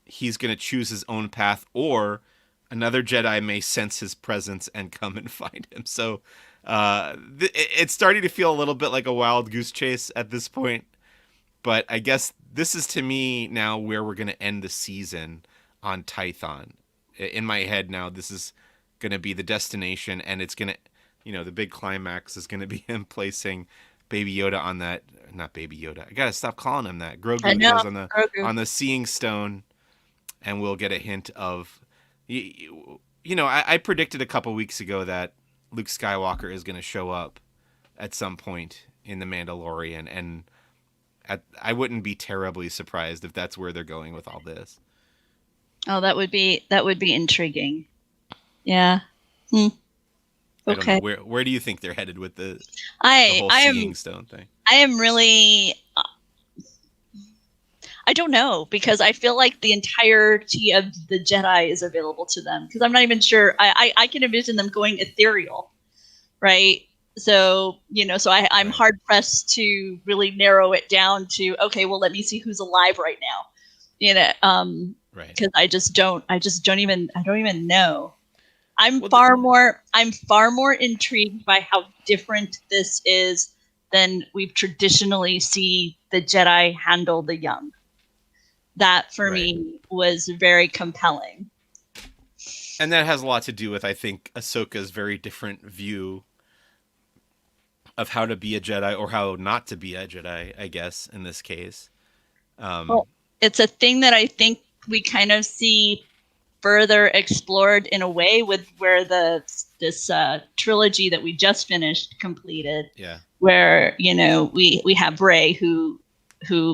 he's going to choose his own path, or another Jedi may sense his presence and come and find him. So it's starting to feel a little bit like a wild goose chase at this point. But I guess this is to me now where we're going to end the season on Tython. In my head now, this is going to be the destination, and it's going to, the big climax is going to be him placing Baby Yoda on that. Not Baby Yoda. I got to stop calling him that. Grogu goes on the seeing stone, and we'll get a hint of. I predicted a couple weeks ago that Luke Skywalker is going to show up at some point in The Mandalorian, and I wouldn't be terribly surprised if that's where they're going with all this.
Oh, that would be intriguing. Yeah. Okay.
I don't know. Where do you think they're headed with the whole seeing stone thing?
I am really. I don't know, because I feel like the entirety of the Jedi is available to them, because I'm not even sure. I can envision them going ethereal, right? So, I'm hard pressed to really narrow it down to, okay, well, let me see who's alive right now,
right?
Because I don't even know. I'm far more intrigued by how different this is than we've traditionally see the Jedi handle the young. That for me was very compelling.
And that has a lot to do with, I think, Ahsoka's very different view of how to be a Jedi or how not to be a Jedi, I guess, in this case.
Well, it's a thing that I think we kind of see further explored in a way with where this trilogy that we just finished completed.
Yeah.
Where, we have Rey who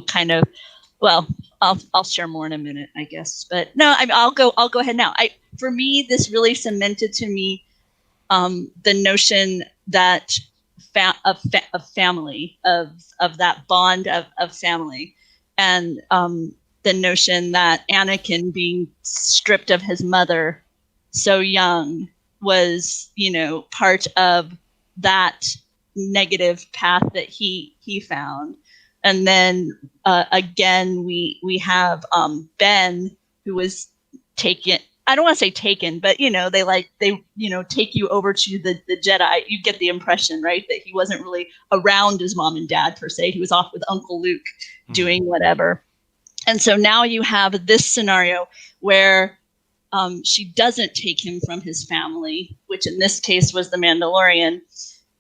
kind of, well, I'll share more in a minute, I guess. But no, I'll go ahead now. For me, this really cemented to me the notion that of family, of that bond of family, and the notion that Anakin being stripped of his mother so young was, part of that negative path that he found. And then again, we have Ben, who was taken. I don't want to say taken, but they take you over to the Jedi. You get the impression, right, that he wasn't really around his mom and dad per se. He was off with Uncle Luke doing whatever. And so now you have this scenario where she doesn't take him from his family, which in this case was the Mandalorian,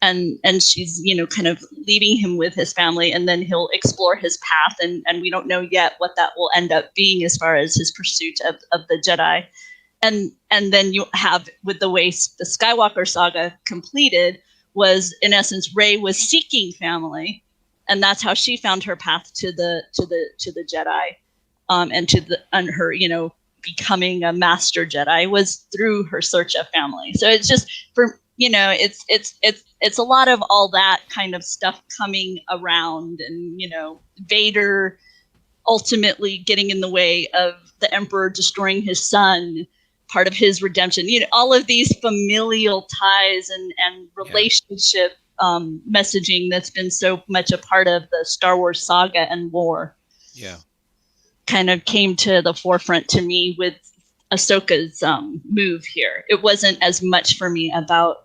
and she's kind of leaving him with his family, and then he'll explore his path, and we don't know yet what that will end up being as far as his pursuit of the Jedi. And then you have, with the way the Skywalker saga completed, was in essence Rey was seeking family, and that's how she found her path to the Jedi, and her becoming a master Jedi was through her search of family. So it's just it's a lot of all that kind of stuff coming around, and Vader ultimately getting in the way of the Emperor destroying his son, part of his redemption. All of these familial ties and relationship messaging that's been so much a part of the Star Wars saga and lore.
Yeah.
Kind of came to the forefront to me with Ahsoka's move here. It wasn't as much for me about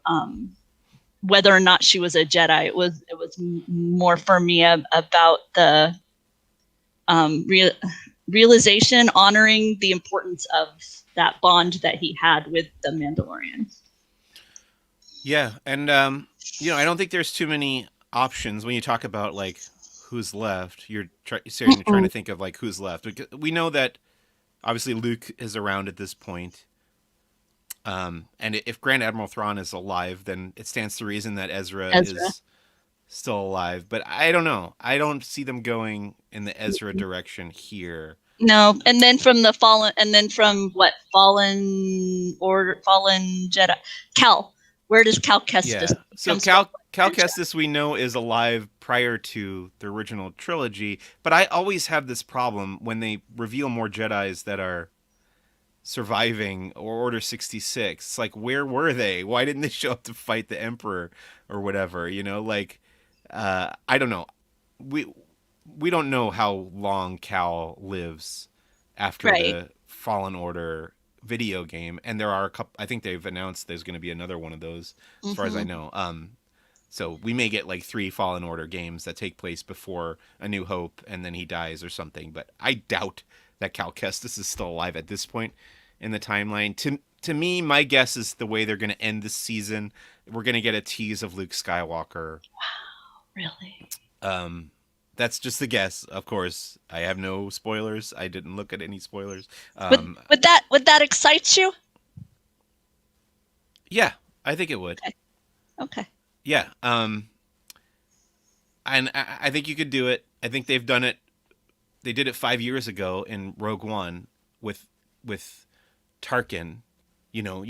whether or not she was a Jedi. It was more for me about the realization, honoring the importance of that bond that he had with the Mandalorian.
Yeah, and I don't think there's too many options when you talk about like who's left. You're trying to think of like who's left. We know that obviously Luke is around at this point. And if Grand Admiral Thrawn is alive, then it stands to reason that Ezra is still alive. But I don't know. I don't see them going in the Ezra direction here.
No, and then from fallen Jedi, Cal. Where does Cal Kestis?
Yeah. So Cal Kestis we know is alive prior to the original trilogy, but I always have this problem when they reveal more Jedis that are surviving or Order 66. It's like, where were they? Why didn't they show up to fight the Emperor or whatever? I don't know. We don't know how long Cal lives after the Fallen Order video game, and there are a couple. I think they've announced there's going to be another one of those, as far as I know. So we may get like 3 Fallen Order games that take place before A New Hope, and then he dies or something. But I doubt that Cal Kestis is still alive at this point in the timeline. To me, my guess is the way they're going to end this season, we're going to get a tease of Luke Skywalker.
Wow, really?
That's just a guess, of course. I have no spoilers. I didn't look at any spoilers.
Would that excite you?
Yeah, I think it would.
Okay.
Yeah. And I think you could do it. I think they've done it. They did it 5 years ago in Rogue One with Tarkin. You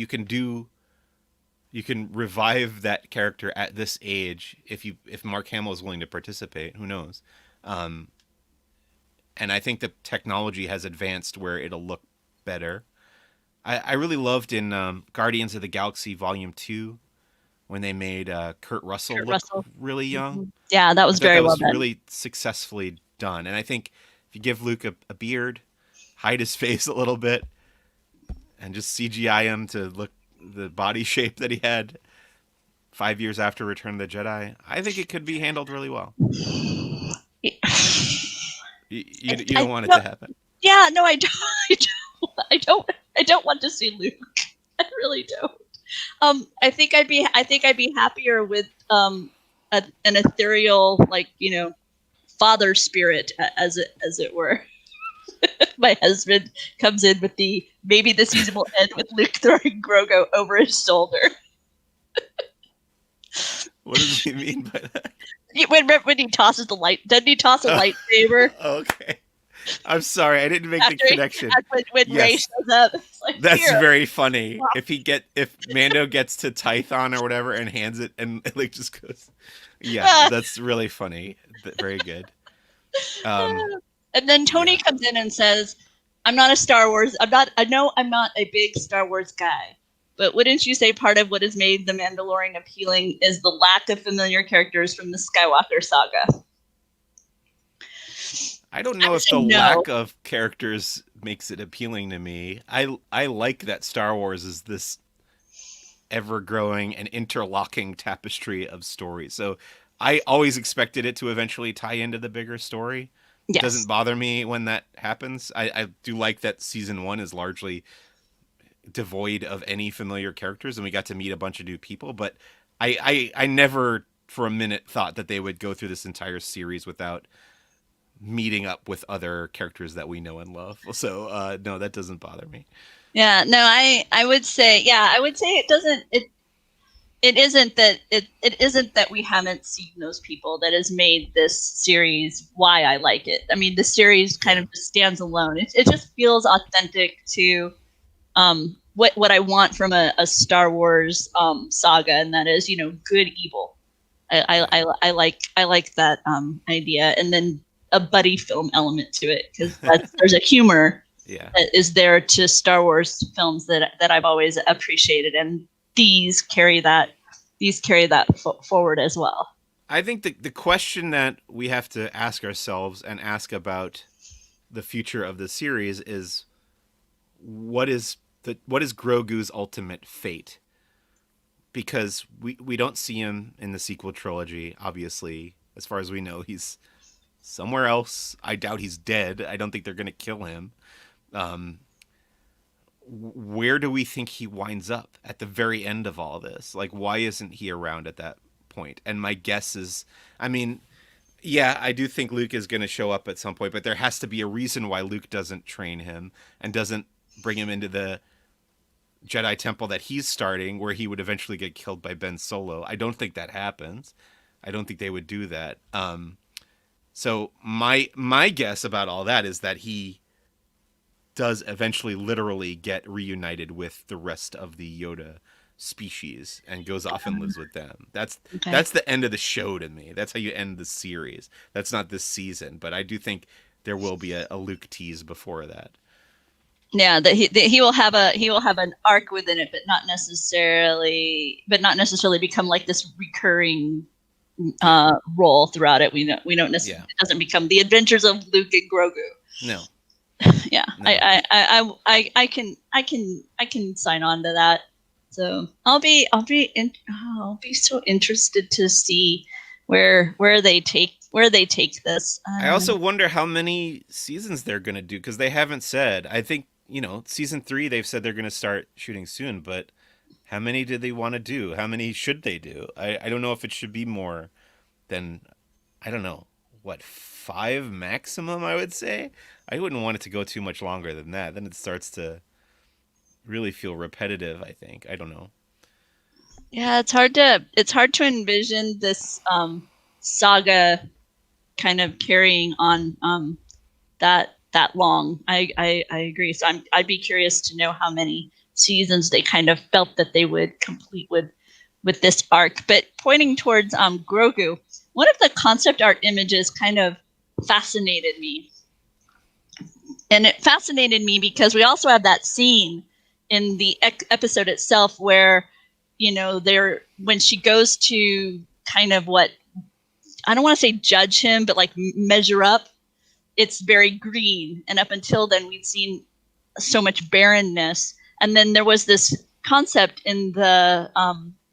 can revive that character at this age if Mark Hamill is willing to participate. Who knows? And I think the technology has advanced where it'll look better. I really loved in Guardians of the Galaxy Volume 2 when they made Kurt Russell look really young.
Mm-hmm. Yeah, that was very well done.
Really successfully done. And I think if you give Luke a beard, hide his face a little bit, and just CGI him to look the body shape that he had 5 years after Return of the Jedi, I think it could be handled really well. You don't want it to happen.
Yeah, no, I don't. I don't want to see Luke. I really don't. I think I'd be happier with an ethereal, father spirit, as it were. My husband comes in with maybe the season will end with Luke throwing Grogu over his shoulder.
What does he mean by that?
When he tosses the light, doesn't he toss a lightsaber?
Okay. I'm sorry, I didn't make the connection.
When Rey shows up,
that's very funny. Wow. If Mando gets to Tython or whatever and hands it, and it just goes, yeah, that's really funny. Very good.
And then Tony comes in and says, "I'm not a Star Wars. I know I'm not a big Star Wars guy, but wouldn't you say part of what has made The Mandalorian appealing is the lack of familiar characters from the Skywalker saga?"
I don't know if the lack of characters makes it appealing to me. I like that Star Wars is this ever-growing and interlocking tapestry of stories. So I always expected it to eventually tie into the bigger story. Yes. It doesn't bother me when that happens. I do like that season 1 is largely devoid of any familiar characters, and we got to meet a bunch of new people. But I never for a minute thought that they would go through this entire series without meeting up with other characters that we know and love. So no, that doesn't bother me.
Yeah, no, I would say, yeah, I would say it isn't that it isn't that we haven't seen those people that has made this series why I like it. I mean, the series kind of just stands alone. It just feels authentic to what I want from a Star Wars saga, and that is, you know, good evil. I like that idea, and then a buddy film element to it, because there's a humor
Yeah.
that is there to Star Wars films that I've always appreciated, and these carry that forward as well.
I think the question that we have to ask ourselves and ask about the future of the series is what is Grogu's ultimate fate? Because we don't see him in the sequel trilogy, obviously. As far as we know, he's somewhere else. I doubt he's dead. I don't think they're going to kill him. Where do we think he winds up at the very end of all this? Like, why isn't he around at that point? And my guess is, I mean, yeah, I do think Luke is going to show up at some point, but there has to be a reason why Luke doesn't train him and doesn't bring him into the Jedi Temple that he's starting, where he would eventually get killed by Ben Solo. I don't think that happens. I don't think they would do that. So my guess about all that is that he does eventually literally get reunited with the rest of the Yoda species and goes off and lives with them. That's the end of the show to me. That's how you end the series. That's not this season, but I do think there will be a Luke tease before that.
Yeah, that he will have an arc within it, but not necessarily become like this recurring role throughout it. We don't necessarily, it doesn't become the adventures of Luke and Grogu.
No.
Yeah, no. I can sign on to that. So I'll be so interested to see where they take this.
I also wonder how many seasons they're going to do, because they haven't said. I think, you know, season 3 they've said they're going to start shooting soon, but how many do they want to do? How many should they do? I don't know if it should be more than, I don't know, what, 5 maximum, I would say. I wouldn't want it to go too much longer than that. Then it starts to really feel repetitive, I think. I don't know.
Yeah, it's hard to envision this saga kind of carrying on that long. I agree. So I'd be curious to know how many seasons they kind of felt that they would complete with this arc. But pointing towards Grogu, one of the concept art images kind of fascinated me. And it fascinated me because we also have that scene in the episode itself where, you know, when she goes to kind of what, I don't want to say judge him, but like measure up, it's very green. And up until then, we'd seen so much barrenness. And then there was this concept in the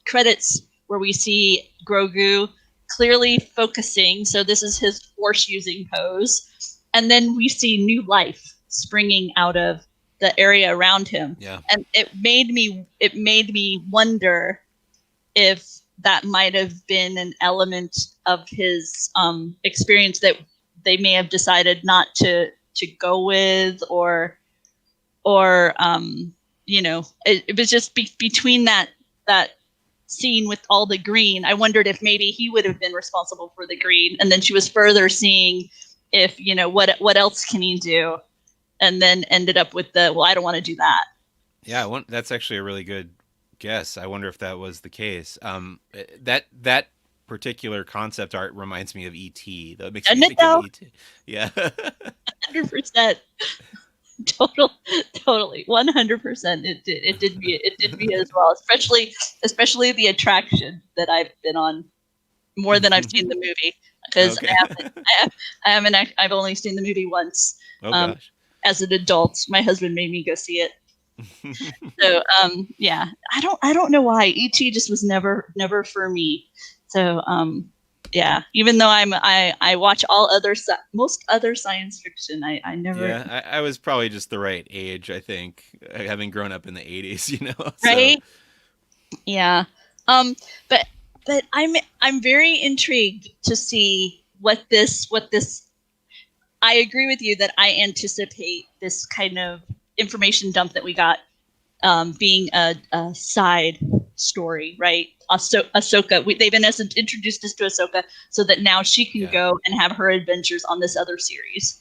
credits where we see Grogu clearly focusing. So this is his force using pose. And then we see new life springing out of the area around him.
Yeah.
And it made me wonder if that might have been an element of his experience that they may have decided not to go with, or you know, it was just between that scene with all the green. I wondered if maybe he would have been responsible for the green, and then she was further seeing if, you know, what else can he do, and then ended up with I don't want to do that.
Yeah, that's actually a really good guess. I wonder if that was the case. That particular concept art reminds me of E.T. That makes me think of E.T. Yeah.
100%. Totally. 100%. It did me as well. Especially the attraction that I've been on more than I've seen the movie, because okay. I've only seen the movie once.
Gosh.
As an adult, my husband made me go see it. So yeah, I don't know why E.T. just was never for me. So Yeah, even though I watch most other science fiction, I never.
Yeah, I was probably just the right age, I think, having grown up in the 80s, So,
Right? Yeah. Um, but I'm very intrigued to see what this. I agree with you that I anticipate this kind of information dump that we got being a side story, right? Ahsoka, they've in essence introduced us to Ahsoka so that now she can
yeah.
go and have her adventures on this other series.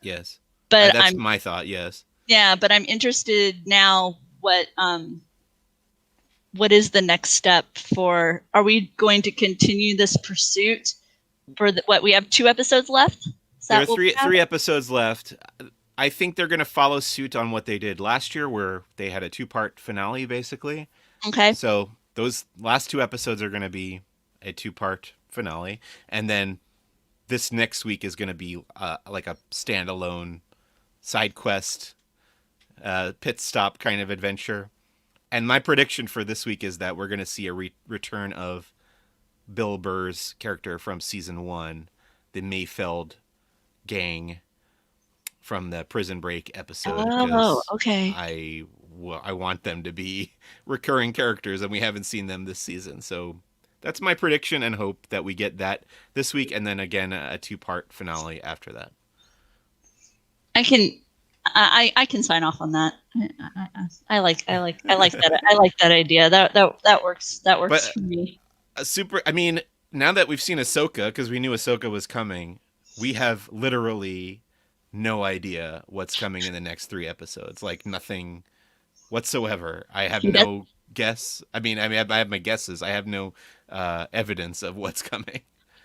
Yes.
But
That's my thought, yes.
yeah, but I'm interested now what is the next step for, are we going to continue this pursuit for what we have 2 episodes left? Is
There are
that what we have?
three episodes left. I think they're going to follow suit on what they did last year, where they had a 2-part finale, basically.
Okay.
So those last 2 episodes are going to be a 2-part finale, and then this next week is going to be like a standalone side quest, pit stop kind of adventure. And my prediction for this week is that we're going to see a return of Bill Burr's character from season 1, the Mayfeld gang from the Prison Break episode,
Oh,
because
okay.
I want them to be recurring characters, and we haven't seen them this season. So that's my prediction and hope that we get that this week, and then again a 2-part finale after that.
I can sign off on that. I like that. I like that idea. That works. That works
But
for me.
I mean, now that we've seen Ahsoka, because we knew Ahsoka was coming, we have literally no idea what's coming in the next 3 episodes. Like nothing whatsoever. I have no guess. I mean, I have my guesses. I have no evidence of what's coming.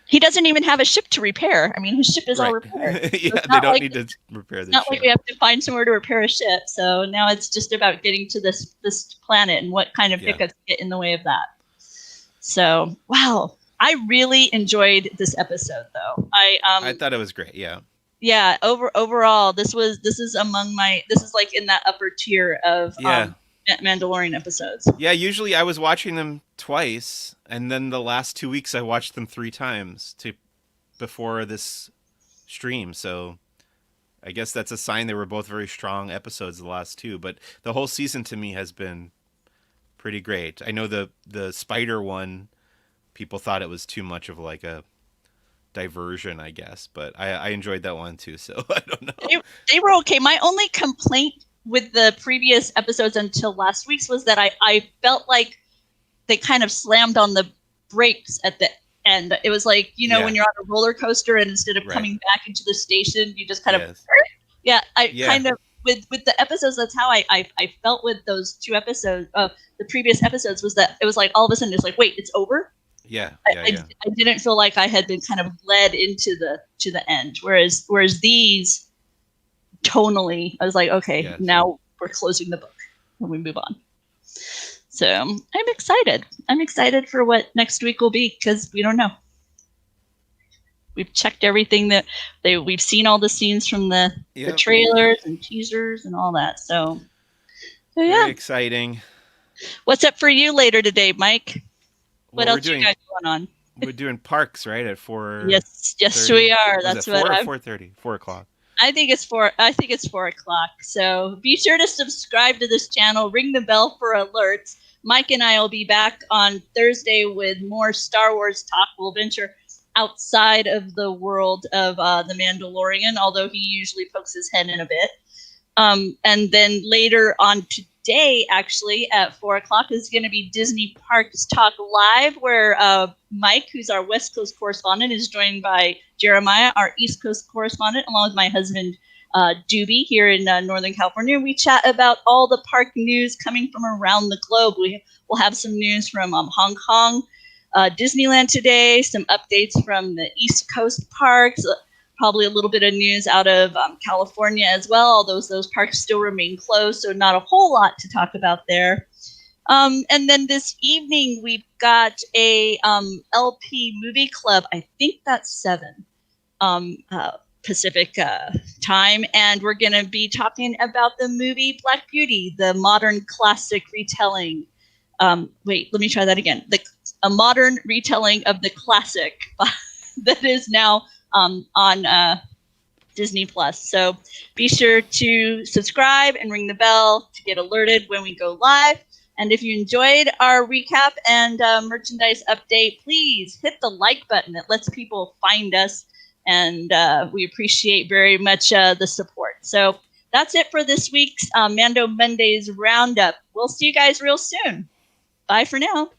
He doesn't even have a ship to repair. I mean, his ship is all repaired.
Yeah, they don't need to repair the ship.
Not like we have to find somewhere to repair a ship. So now it's just about getting to this planet and what kind of hiccups get in the way of that. So, wow. I really enjoyed this episode, though.
I thought it was great. Yeah.
Yeah. Overall, this is among this is like in that upper tier of Mandalorian episodes.
Yeah. Usually, I was watching them twice, and then the last 2 weeks I watched them 3 times before this stream. So I guess that's a sign they were both very strong episodes, the last 2. But the whole season to me has been pretty great. I know the spider one, people thought it was too much of like a diversion, I guess, but I enjoyed that one too. So I don't know.
They were okay. My only complaint with the previous episodes until last week's was that I felt like they kind of slammed on the brakes at the end. It was like, when you're on a roller coaster and instead of coming back into the station, you just kind of, kind of, with the episodes, that's how I felt with those 2 episodes of the previous episodes, was that it was like all of a sudden it's like, wait, it's over? I didn't feel like I had been kind of led into the end. Whereas these, tonally, I was like, okay, now we're closing the book and we move on. So I'm excited. I'm excited for what next week will be, because we don't know. We've checked everything that we've seen, all the scenes from the trailers and teasers and all that. So yeah.
Very exciting.
What's up for you later today, Mike? What else you got going on?
We're doing parks, right, at 4.
Yes, we are. That's what
4:30, 4 o'clock.
I think it's 4 o'clock. So be sure to subscribe to this channel. Ring the bell for alerts. Mike and I will be back on Thursday with more Star Wars talk. We'll venture outside of the world of The Mandalorian, although he usually pokes his head in a bit. And then later on today, actually, at 4 o'clock, is going to be Disney Parks Talk Live, where Mike, who's our West Coast correspondent, is joined by Jeremiah, our East Coast correspondent, along with my husband, Doobie, here in Northern California. We chat about all the park news coming from around the globe. We'll have some news from Hong Kong, Disneyland today, some updates from the East Coast parks, probably a little bit of news out of California as well, although those parks still remain closed, so not a whole lot to talk about there. And then this evening, we've got a LP movie club. I think that's 7 Pacific time, and we're going to be talking about the movie Black Beauty, the modern classic retelling. Wait, let me try that again. a modern retelling of the classic that is now on Disney Plus. So be sure to subscribe and ring the bell to get alerted when we go live. And if you enjoyed our recap and merchandise update, please hit the like button. It lets people find us, and we appreciate very much the support. So that's it for this week's Mando Mondays Roundup. We'll see you guys real soon. Bye for now.